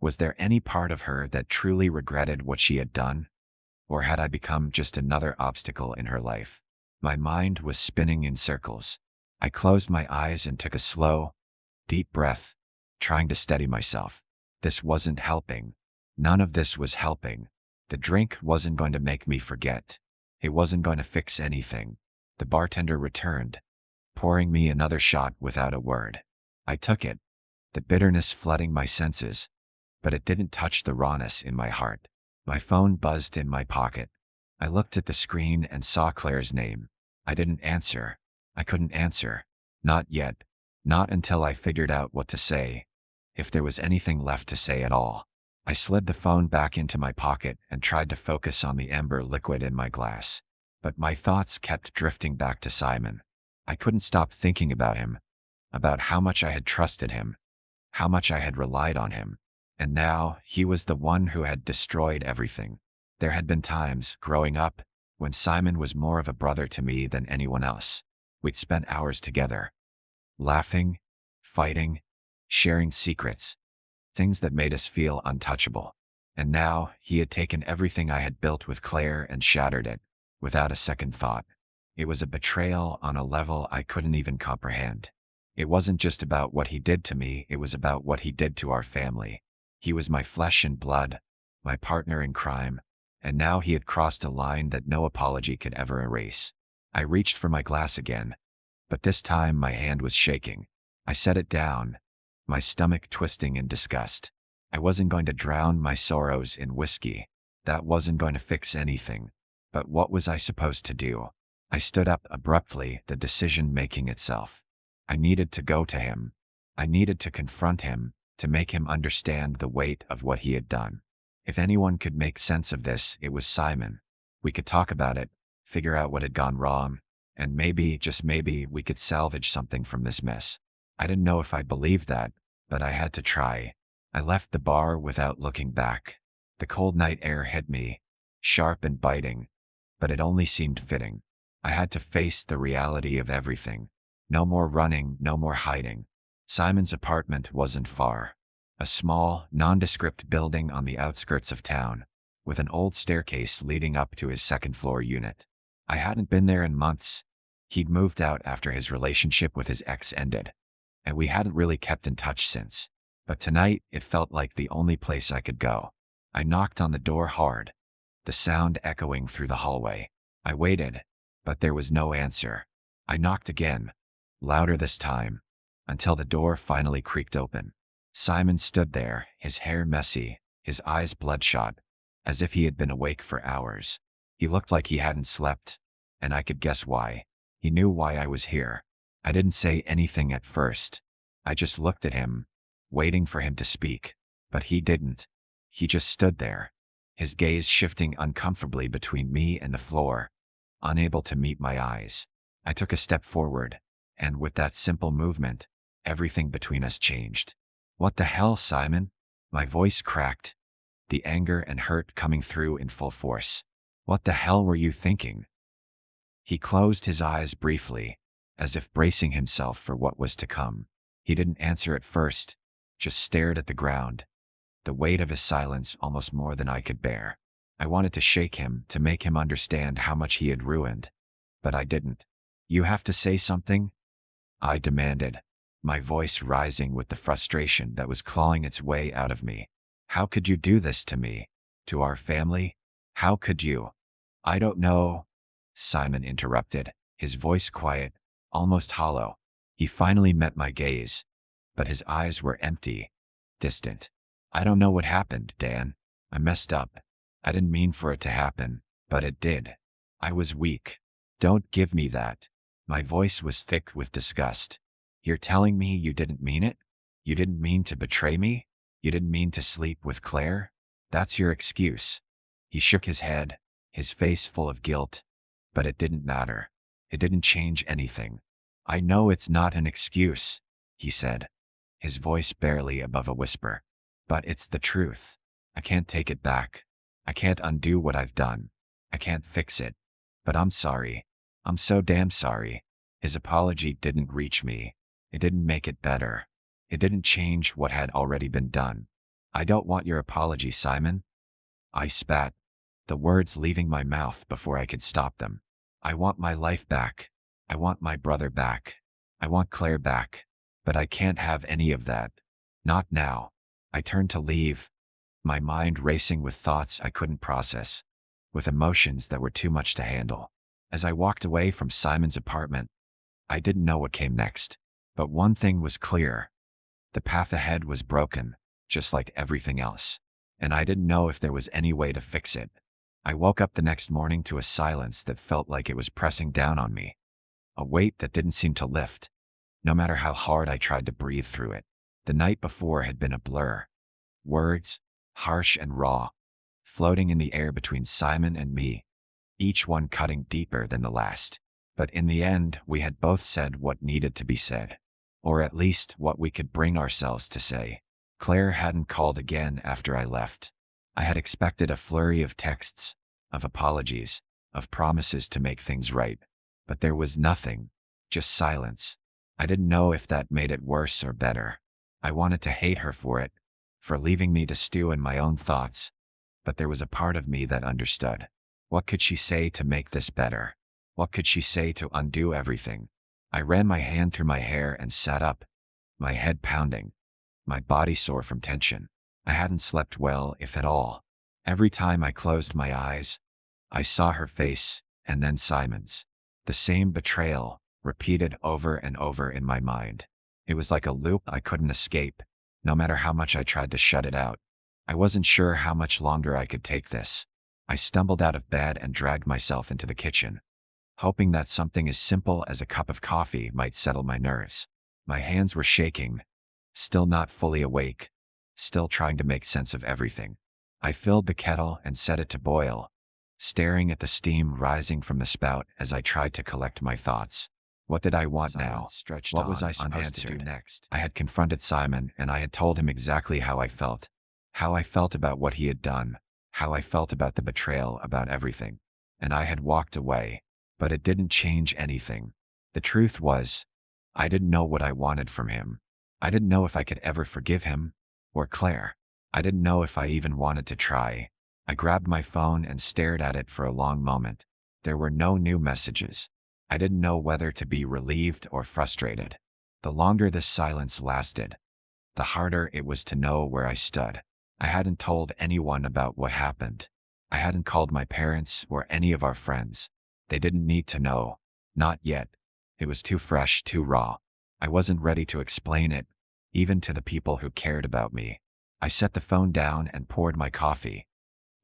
Was there any part of her that truly regretted what she had done? Or had I become just another obstacle in her life? My mind was spinning in circles. I closed my eyes and took a slow, deep breath, trying to steady myself. This wasn't helping. None of this was helping. The drink wasn't going to make me forget. It wasn't going to fix anything. The bartender returned, pouring me another shot without a word. I took it, the bitterness flooding my senses, but it didn't touch the rawness in my heart. My phone buzzed in my pocket. I looked at the screen and saw Claire's name. I didn't answer. I couldn't answer. Not yet. Not until I figured out what to say, if there was anything left to say at all. I slid the phone back into my pocket and tried to focus on the amber liquid in my glass. But my thoughts kept drifting back to Simon. I couldn't stop thinking about him, about how much I had trusted him, how much I had relied on him. And now he was the one who had destroyed everything. There had been times, growing up, when Simon was more of a brother to me than anyone else. We'd spent hours together, laughing, fighting, sharing secrets, things that made us feel untouchable. And now he had taken everything I had built with Claire and shattered it, without a second thought. It was a betrayal on a level I couldn't even comprehend. It wasn't just about what he did to me, it was about what he did to our family. He was my flesh and blood, my partner in crime, and now he had crossed a line that no apology could ever erase. I reached for my glass again, but this time my hand was shaking. I set it down, my stomach twisting in disgust. I wasn't going to drown my sorrows in whiskey. That wasn't going to fix anything. But what was I supposed to do? I stood up abruptly, the decision making itself. I needed to go to him. I needed to confront him, to make him understand the weight of what he had done. If anyone could make sense of this, it was Simon. We could talk about it, figure out what had gone wrong, and maybe, just maybe, we could salvage something from this mess. I didn't know if I believed that, but I had to try. I left the bar without looking back. The cold night air hit me, sharp and biting, but it only seemed fitting. I had to face the reality of everything. No more running, no more hiding. Simon's apartment wasn't far. A small, nondescript building on the outskirts of town, with an old staircase leading up to his second-floor unit. I hadn't been there in months. He'd moved out after his relationship with his ex ended, and we hadn't really kept in touch since. But tonight, it felt like the only place I could go. I knocked on the door hard, the sound echoing through the hallway. I waited, but there was no answer. I knocked again, louder this time, until the door finally creaked open. Simon stood there, his hair messy, his eyes bloodshot, as if he had been awake for hours. He looked like he hadn't slept, and I could guess why. He knew why I was here. I didn't say anything at first. I just looked at him, waiting for him to speak. But he didn't. He just stood there, his gaze shifting uncomfortably between me and the floor, unable to meet my eyes. I took a step forward, and with that simple movement, everything between us changed. "What the hell, Simon?" My voice cracked, the anger and hurt coming through in full force. "What the hell were you thinking?" He closed his eyes briefly, as if bracing himself for what was to come. He didn't answer at first, just stared at the ground, the weight of his silence almost more than I could bear. I wanted to shake him, to make him understand how much he had ruined, but I didn't. "You have to say something?" I demanded, my voice rising with the frustration that was clawing its way out of me. "How could you do this to me? To our family? How could you?" "I don't know," Simon interrupted, his voice quiet, almost hollow. He finally met my gaze, but his eyes were empty, distant. "I don't know what happened, Dan. I messed up. I didn't mean for it to happen, but it did. I was weak. Don't give me that." My voice was thick with disgust. "You're telling me you didn't mean it? You didn't mean to betray me? You didn't mean to sleep with Claire?" That's your excuse. He shook his head, his face full of guilt. But it didn't matter. It didn't change anything. I know it's not an excuse, he said, his voice barely above a whisper. But it's the truth. I can't take it back. I can't undo what I've done. I can't fix it. But I'm sorry. I'm so damn sorry. His apology didn't reach me. It didn't make it better. It didn't change what had already been done. I don't want your apology, Simon. I spat, the words leaving my mouth before I could stop them. I want my life back. I want my brother back. I want Claire back. But I can't have any of that. Not now. I turned to leave, my mind racing with thoughts I couldn't process, with emotions that were too much to handle. As I walked away from Simon's apartment, I didn't know what came next. But one thing was clear. The path ahead was broken, just like everything else. And I didn't know if there was any way to fix it. I woke up the next morning to a silence that felt like it was pressing down on me. A weight that didn't seem to lift, no matter how hard I tried to breathe through it. The night before had been a blur. Words, harsh and raw, floating in the air between Simon and me, each one cutting deeper than the last. But in the end, we had both said what needed to be said. Or at least what we could bring ourselves to say. Claire hadn't called again after I left. I had expected a flurry of texts, of apologies, of promises to make things right. But there was nothing, just silence. I didn't know if that made it worse or better. I wanted to hate her for it, for leaving me to stew in my own thoughts. But there was a part of me that understood. What could she say to make this better? What could she say to undo everything? I ran my hand through my hair and sat up, my head pounding, my body sore from tension. I hadn't slept well, if at all. Every time I closed my eyes, I saw her face, and then Simon's. The same betrayal, repeated over and over in my mind. It was like a loop I couldn't escape, no matter how much I tried to shut it out. I wasn't sure how much longer I could take this. I stumbled out of bed and dragged myself into the kitchen, hoping that something as simple as a cup of coffee might settle my nerves. My hands were shaking, still not fully awake, still trying to make sense of everything. I filled the kettle and set it to boil, staring at the steam rising from the spout as I tried to collect my thoughts. What did I want now? What was I supposed to do next? I had confronted Simon and I had told him exactly how I felt. How I felt about what he had done. How I felt about the betrayal, about everything. And I had walked away. But it didn't change anything. The truth was, I didn't know what I wanted from him. I didn't know if I could ever forgive him, or Claire. I didn't know if I even wanted to try. I grabbed my phone and stared at it for a long moment. There were no new messages. I didn't know whether to be relieved or frustrated. The longer this silence lasted, the harder it was to know where I stood. I hadn't told anyone about what happened. I hadn't called my parents or any of our friends. They didn't need to know. Not yet. It was too fresh, too raw. I wasn't ready to explain it, even to the people who cared about me. I set the phone down and poured my coffee,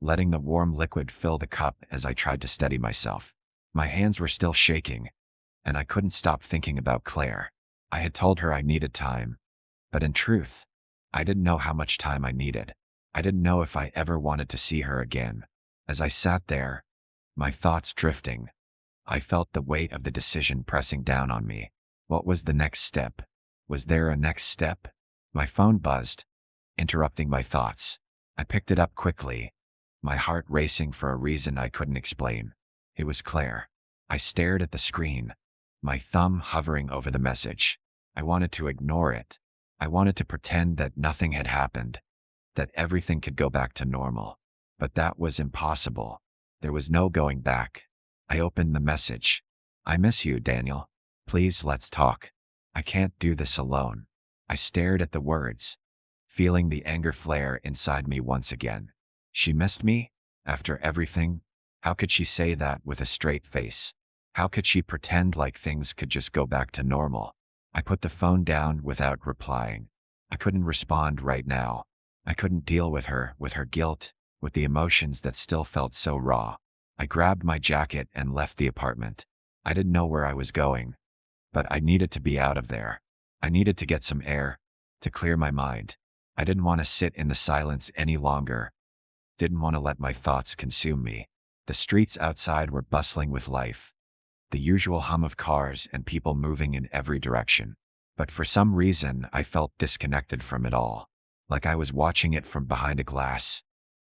letting the warm liquid fill the cup as I tried to steady myself. My hands were still shaking, and I couldn't stop thinking about Claire. I had told her I needed time, but in truth, I didn't know how much time I needed. I didn't know if I ever wanted to see her again. As I sat there, my thoughts drifting, I felt the weight of the decision pressing down on me. What was the next step? Was there a next step? My phone buzzed, interrupting my thoughts. I picked it up quickly, my heart racing for a reason I couldn't explain. It was Claire. I stared at the screen, my thumb hovering over the message. I wanted to ignore it. I wanted to pretend that nothing had happened, that everything could go back to normal. But that was impossible. There was no going back. I opened the message. I miss you, Daniel. Please, let's talk. I can't do this alone. I stared at the words, feeling the anger flare inside me once again. She missed me? After everything? How could she say that with a straight face? How could she pretend like things could just go back to normal? I put the phone down without replying. I couldn't respond right now. I couldn't deal with her guilt, with the emotions that still felt so raw. I grabbed my jacket and left the apartment. I didn't know where I was going, but I needed to be out of there. I needed to get some air, to clear my mind. I didn't want to sit in the silence any longer. Didn't want to let my thoughts consume me. The streets outside were bustling with life, the usual hum of cars and people moving in every direction. But for some reason, I felt disconnected from it all, like I was watching it from behind a glass,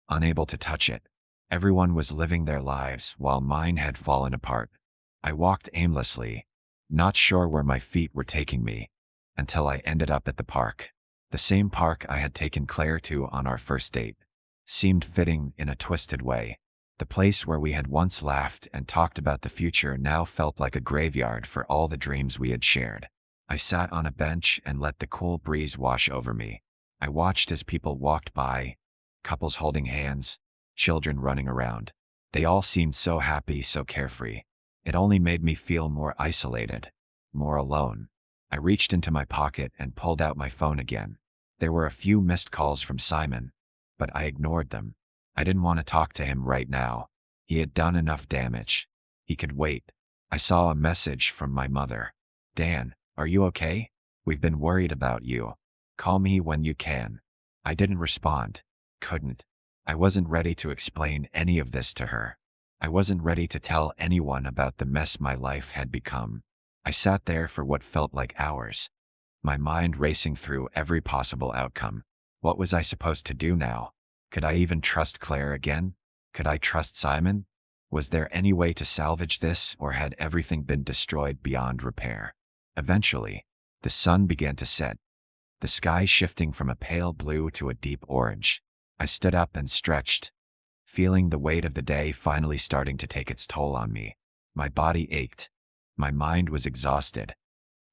unable to touch it. Everyone was living their lives while mine had fallen apart. I walked aimlessly, not sure where my feet were taking me, until I ended up at the park. The same park I had taken Claire to on our first date. Seemed fitting in a twisted way. The place where we had once laughed and talked about the future now felt like a graveyard for all the dreams we had shared. I sat on a bench and let the cool breeze wash over me. I watched as people walked by, couples holding hands, children running around. They all seemed so happy, so carefree. It only made me feel more isolated, more alone. I reached into my pocket and pulled out my phone again. There were a few missed calls from Simon, but I ignored them. I didn't want to talk to him right now. He had done enough damage. He could wait. I saw a message from my mother. "Dan, are you okay? We've been worried about you. Call me when you can." I didn't respond. Couldn't. I wasn't ready to explain any of this to her. I wasn't ready to tell anyone about the mess my life had become. I sat there for what felt like hours, my mind racing through every possible outcome. What was I supposed to do now? Could I even trust Claire again? Could I trust Simon? Was there any way to salvage this, or had everything been destroyed beyond repair? Eventually, the sun began to set, the sky shifting from a pale blue to a deep orange. I stood up and stretched, feeling the weight of the day finally starting to take its toll on me. My body ached. My mind was exhausted,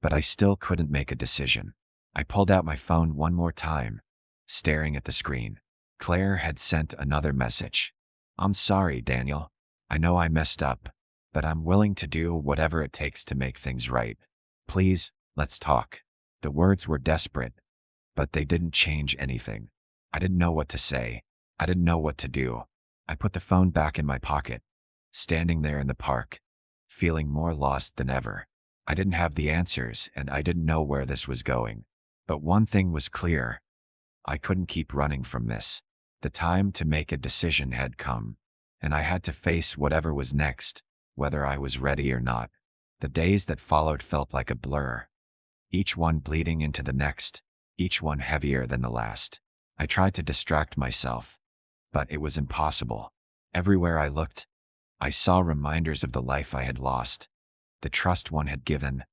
but I still couldn't make a decision. I pulled out my phone one more time, staring at the screen. Claire had sent another message. "I'm sorry, Daniel. I know I messed up, but I'm willing to do whatever it takes to make things right. Please, let's talk." The words were desperate, but they didn't change anything. I didn't know what to say. I didn't know what to do. I put the phone back in my pocket, standing there in the park, feeling more lost than ever. I didn't have the answers, and I didn't know where this was going. But one thing was clear. I couldn't keep running from this. The time to make a decision had come, and I had to face whatever was next, whether I was ready or not. The days that followed felt like a blur, each one bleeding into the next, each one heavier than the last. I tried to distract myself, but it was impossible. Everywhere I looked, I saw reminders of the life I had lost, the trust one had given,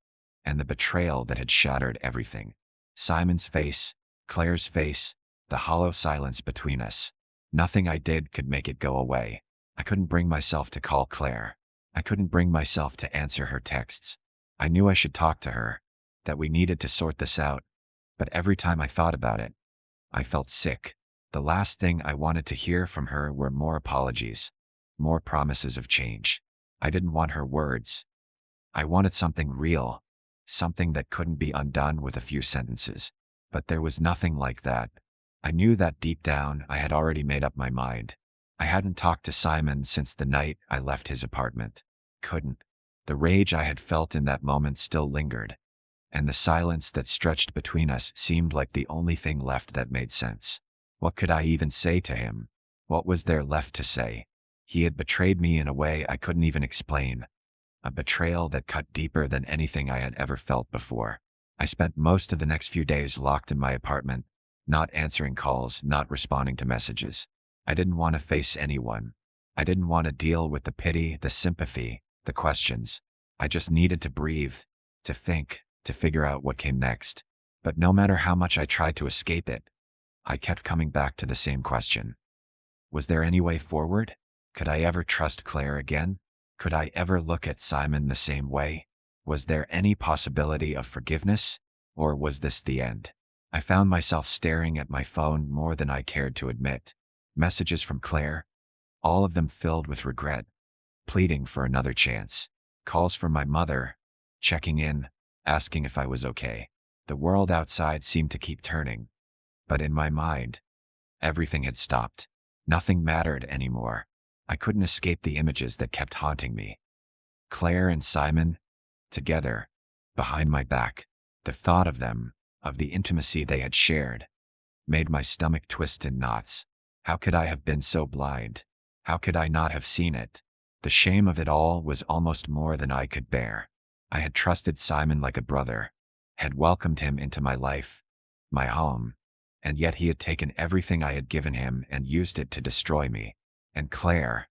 and the betrayal that had shattered everything. Simon's face, Claire's face, the hollow silence between us. Nothing I did could make it go away. I couldn't bring myself to call Claire. I couldn't bring myself to answer her texts. I knew I should talk to her, that we needed to sort this out, but every time I thought about it, I felt sick. The last thing I wanted to hear from her were more apologies, more promises of change. I didn't want her words. I wanted something real, something that couldn't be undone with a few sentences. But there was nothing like that. I knew that deep down I had already made up my mind. I hadn't talked to Simon since the night I left his apartment. Couldn't. The rage I had felt in that moment still lingered, and the silence that stretched between us seemed like the only thing left that made sense. What could I even say to him? What was there left to say? He had betrayed me in a way I couldn't even explain, a betrayal that cut deeper than anything I had ever felt before. I spent most of the next few days locked in my apartment, not answering calls, not responding to messages. I didn't want to face anyone. I didn't want to deal with the pity, the sympathy, the questions. I just needed to breathe, to think, to figure out what came next. But no matter how much I tried to escape it, I kept coming back to the same question. Was there any way forward? Could I ever trust Claire again? Could I ever look at Simon the same way? Was there any possibility of forgiveness? Or was this the end? I found myself staring at my phone more than I cared to admit. Messages from Claire, all of them filled with regret, pleading for another chance. Calls from my mother, checking in, asking if I was okay. The world outside seemed to keep turning, but in my mind, everything had stopped. Nothing mattered anymore. I couldn't escape the images that kept haunting me. Claire and Simon, together, behind my back. The thought of them, of the intimacy they had shared, made my stomach twist in knots. How could I have been so blind? How could I not have seen it? The shame of it all was almost more than I could bear. I had trusted Simon like a brother, had welcomed him into my life, my home, and yet he had taken everything I had given him and used it to destroy me. And Claire,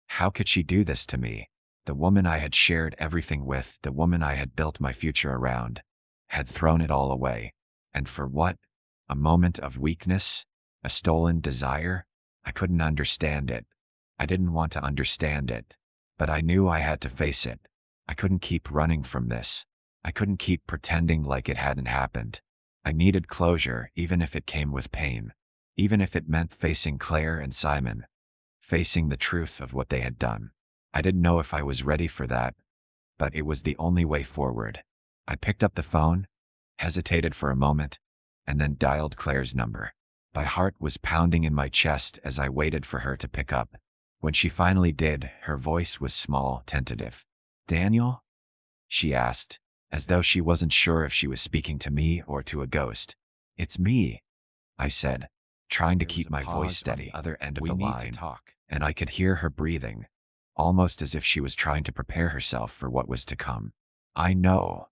how could she do this to me? The woman I had shared everything with, the woman I had built my future around, had thrown it all away. And for what? A moment of weakness? A stolen desire? I couldn't understand it. I didn't want to understand it. But I knew I had to face it. I couldn't keep running from this. I couldn't keep pretending like it hadn't happened. I needed closure, even if it came with pain. Even if it meant facing Claire and Simon. Facing the truth of what they had done. I didn't know if I was ready for that, but it was the only way forward. I picked up the phone, hesitated for a moment, and then dialed Claire's number. My heart was pounding in my chest as I waited for her to pick up. When she finally did, her voice was small, tentative. "Daniel?" she asked, as though she wasn't sure if she was speaking to me or to a ghost. "It's me," I said, trying to keep my voice steady. Other end of the line, and I could hear her breathing, almost as if she was trying to prepare herself for what was to come. "I know,"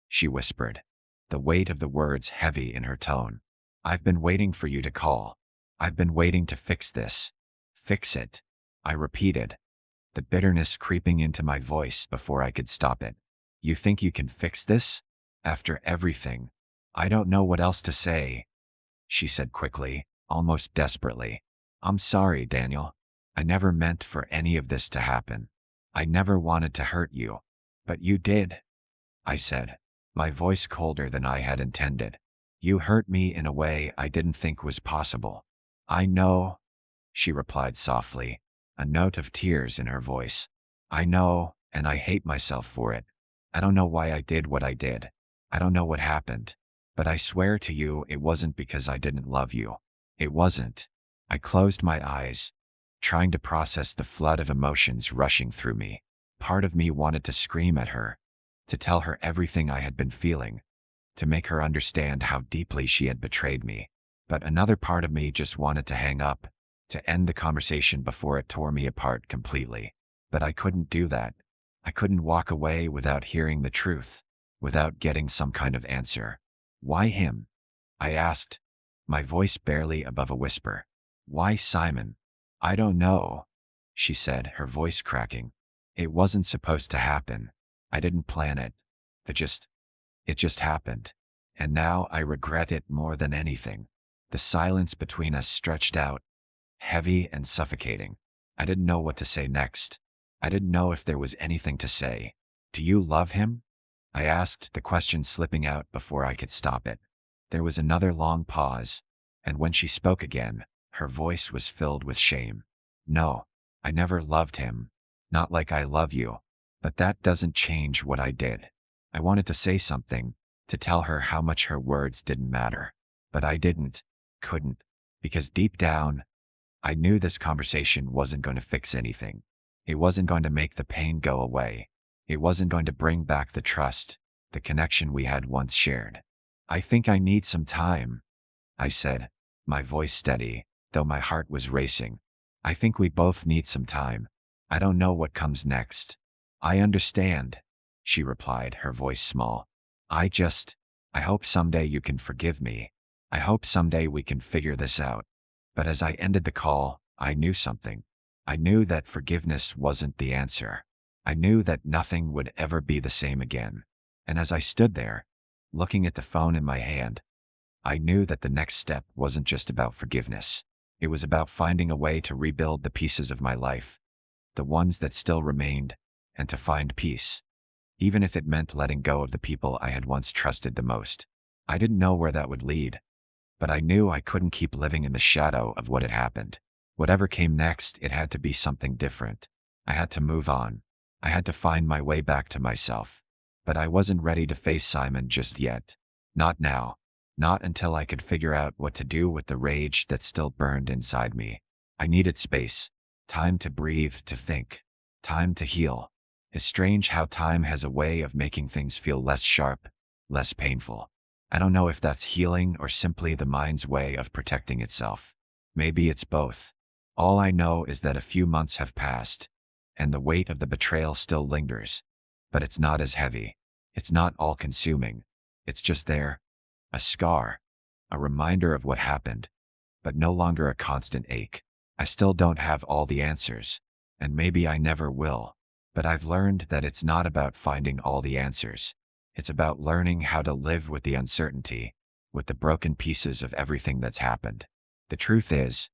she whispered, the weight of the words heavy in her tone. "I've been waiting for you to call. I've been waiting to fix this. Fix it," I repeated, the bitterness creeping into my voice before I could stop it. "You think you can fix this? After everything?" "I don't know what else to say," she said quickly, almost desperately. "I'm sorry, Daniel. I never meant for any of this to happen. I never wanted to hurt you. But you did," I said, my voice colder than I had intended. "You hurt me in a way I didn't think was possible." "I know," she replied softly, a note of tears in her voice. "I know, and I hate myself for it. I don't know why I did what I did. I don't know what happened. But I swear to you it wasn't because I didn't love you. It wasn't." I closed my eyes, trying to process the flood of emotions rushing through me. Part of me wanted to scream at her, to tell her everything I had been feeling, to make her understand how deeply she had betrayed me. But another part of me just wanted to hang up, to end the conversation before it tore me apart completely. But I couldn't do that. I couldn't walk away without hearing the truth, without getting some kind of answer. "Why him?" I asked, my voice barely above a whisper. "Why Simon?" "I don't know," she said, her voice cracking. "It wasn't supposed to happen. I didn't plan it. It just happened. And now I regret it more than anything." The silence between us stretched out, heavy and suffocating. I didn't know what to say next. I didn't know if there was anything to say. "Do you love him?" I asked, the question slipping out before I could stop it. There was another long pause, and when she spoke again, her voice was filled with shame. "No, I never loved him. Not like I love you. But that doesn't change what I did." I wanted to say something, to tell her how much her words didn't matter. But I couldn't, because deep down, I knew this conversation wasn't going to fix anything. It wasn't going to make the pain go away. It wasn't going to bring back the trust, the connection we had once shared. "I think I need some time," I said, my voice steady, though my heart was racing. "I think we both need some time. I don't know what comes next." "I understand," she replied, her voice small. I hope someday you can forgive me. I hope someday we can figure this out." But as I ended the call, I knew something. I knew that forgiveness wasn't the answer. I knew that nothing would ever be the same again. And as I stood there, looking at the phone in my hand, I knew that the next step wasn't just about forgiveness. It was about finding a way to rebuild the pieces of my life, the ones that still remained, and to find peace, even if it meant letting go of the people I had once trusted the most. I didn't know where that would lead, but I knew I couldn't keep living in the shadow of what had happened. Whatever came next, it had to be something different. I had to move on. I had to find my way back to myself. But I wasn't ready to face Simon just yet. Not now. Not until I could figure out what to do with the rage that still burned inside me. I needed space. Time to breathe, to think. Time to heal. It's strange how time has a way of making things feel less sharp, less painful. I don't know if that's healing or simply the mind's way of protecting itself. Maybe it's both. All I know is that a few months have passed, and the weight of the betrayal still lingers. But it's not as heavy. It's not all-consuming. It's just there. A scar. A reminder of what happened, but no longer a constant ache. I still don't have all the answers, and maybe I never will. But I've learned that it's not about finding all the answers. It's about learning how to live with the uncertainty, with the broken pieces of everything that's happened. The truth is,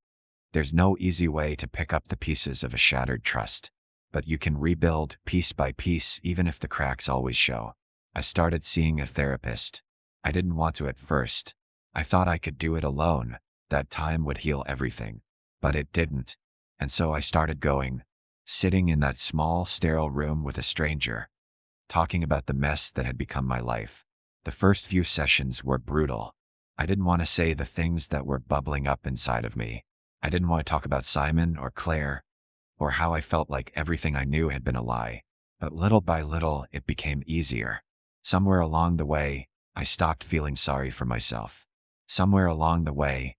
there's no easy way to pick up the pieces of a shattered trust. But you can rebuild piece by piece even if the cracks always show. I started seeing a therapist. I didn't want to at first. I thought I could do it alone. That time would heal everything. But it didn't. And so I started going, sitting in that small, sterile room with a stranger, talking about the mess that had become my life. The first few sessions were brutal. I didn't want to say the things that were bubbling up inside of me. I didn't want to talk about Simon or Claire, or how I felt like everything I knew had been a lie. But little by little, it became easier. Somewhere along the way, I stopped feeling sorry for myself. Somewhere along the way,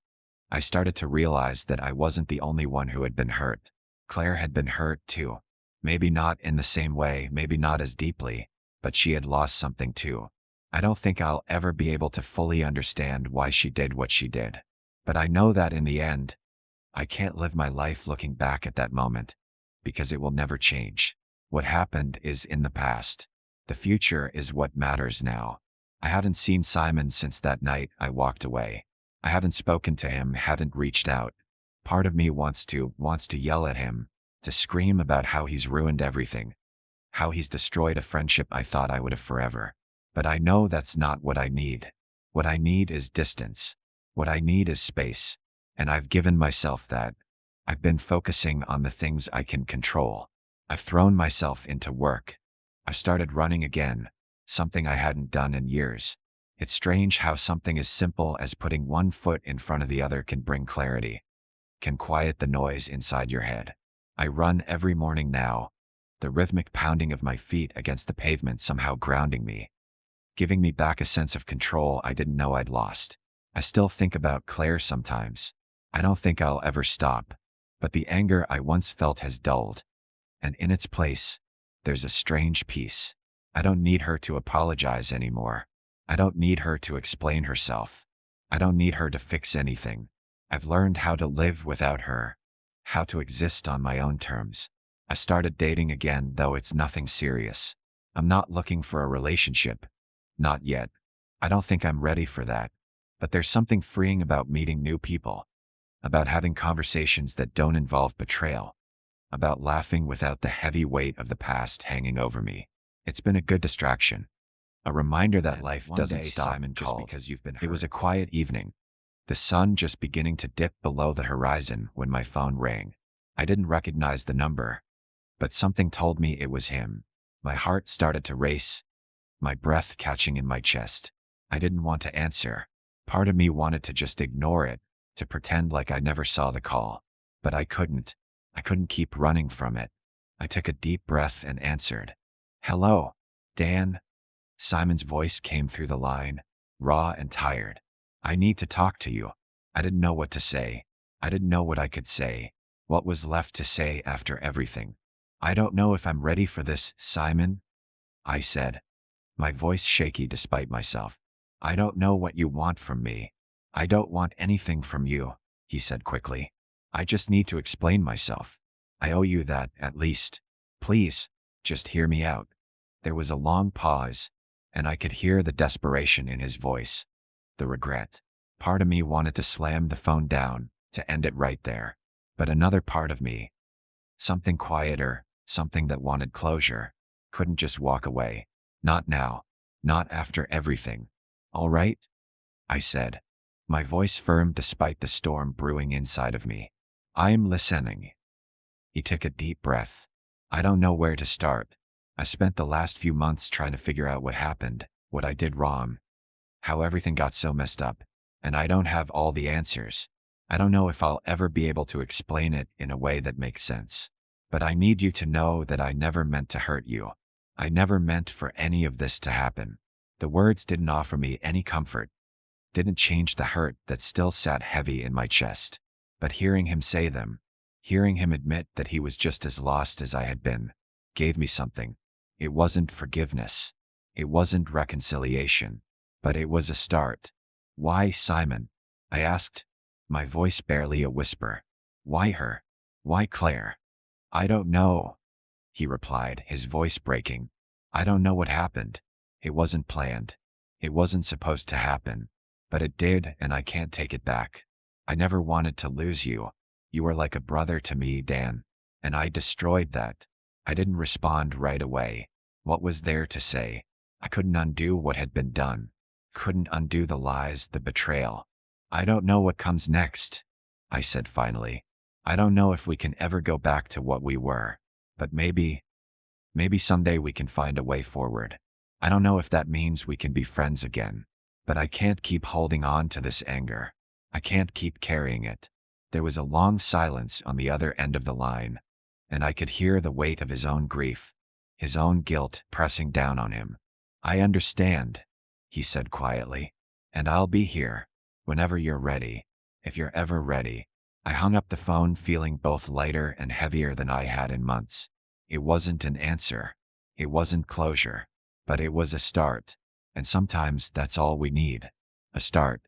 I started to realize that I wasn't the only one who had been hurt. Claire had been hurt too. Maybe not in the same way, maybe not as deeply, but she had lost something too. I don't think I'll ever be able to fully understand why she did what she did. But I know that in the end, I can't live my life looking back at that moment, because it will never change. What happened is in the past. The future is what matters now. I haven't seen Simon since that night I walked away. I haven't spoken to him, haven't reached out. Part of me wants to yell at him, to scream about how he's ruined everything, how he's destroyed a friendship I thought I would have forever. But I know that's not what I need. What I need is distance. What I need is space. And I've given myself that. I've been focusing on the things I can control. I've thrown myself into work. I've started running again, something I hadn't done in years. It's strange how something as simple as putting one foot in front of the other can bring clarity, can quiet the noise inside your head. I run every morning now, the rhythmic pounding of my feet against the pavement somehow grounding me, giving me back a sense of control I didn't know I'd lost. I still think about Claire sometimes. I don't think I'll ever stop, but the anger I once felt has dulled. And in its place, there's a strange peace. I don't need her to apologize anymore. I don't need her to explain herself. I don't need her to fix anything. I've learned how to live without her, how to exist on my own terms. I started dating again, though it's nothing serious. I'm not looking for a relationship. Not yet. I don't think I'm ready for that. But there's something freeing about meeting new people, about having conversations that don't involve betrayal, about laughing without the heavy weight of the past hanging over me. It's been a good distraction. A reminder that life doesn't stop just because you've been hurt. It was a quiet evening, the sun just beginning to dip below the horizon when my phone rang. I didn't recognize the number, but something told me it was him. My heart started to race, my breath catching in my chest. I didn't want to answer. Part of me wanted to just ignore it, to pretend like I never saw the call. But I couldn't. I couldn't keep running from it. I took a deep breath and answered. "Hello, Dan." Simon's voice came through the line, raw and tired. "I need to talk to you." I didn't know what to say. I didn't know what I could say, what was left to say after everything. "I don't know if I'm ready for this, Simon," I said, my voice shaky despite myself. "I don't know what you want from me." "I don't want anything from you," he said quickly. "I just need to explain myself. I owe you that, at least. Please, just hear me out." There was a long pause, and I could hear the desperation in his voice, the regret. Part of me wanted to slam the phone down, to end it right there. But another part of me, something quieter, something that wanted closure, couldn't just walk away. Not now. Not after everything. "All right?" I said, my voice firm despite the storm brewing inside of me. "I'm listening." He took a deep breath. "I don't know where to start. I spent the last few months trying to figure out what happened, what I did wrong, how everything got so messed up, and I don't have all the answers. I don't know if I'll ever be able to explain it in a way that makes sense. But I need you to know that I never meant to hurt you. I never meant for any of this to happen." The words didn't offer me any comfort, didn't change the hurt that still sat heavy in my chest. But hearing him say them, hearing him admit that he was just as lost as I had been, gave me something. It wasn't forgiveness. It wasn't reconciliation. But it was a start. Why Simon? I asked, my voice barely a whisper. Why her? Why Claire? I don't know, he replied, his voice breaking. I don't know what happened. It wasn't planned. It wasn't supposed to happen. But it did, and I can't take it back. I never wanted to lose you. You were like a brother to me, Dan. And I destroyed that. I didn't respond right away. What was there to say? I couldn't undo what had been done. Couldn't undo the lies, the betrayal. I don't know what comes next, I said finally. I don't know if we can ever go back to what we were. But maybe someday we can find a way forward. I don't know if that means we can be friends again. But I can't keep holding on to this anger. I can't keep carrying it. There was a long silence on the other end of the line, and I could hear the weight of his own grief, his own guilt pressing down on him. I understand, he said quietly, and I'll be here whenever you're ready, if you're ever ready. I hung up the phone feeling both lighter and heavier than I had in months. It wasn't an answer. It wasn't closure. But it was a start. And sometimes that's all we need. A start.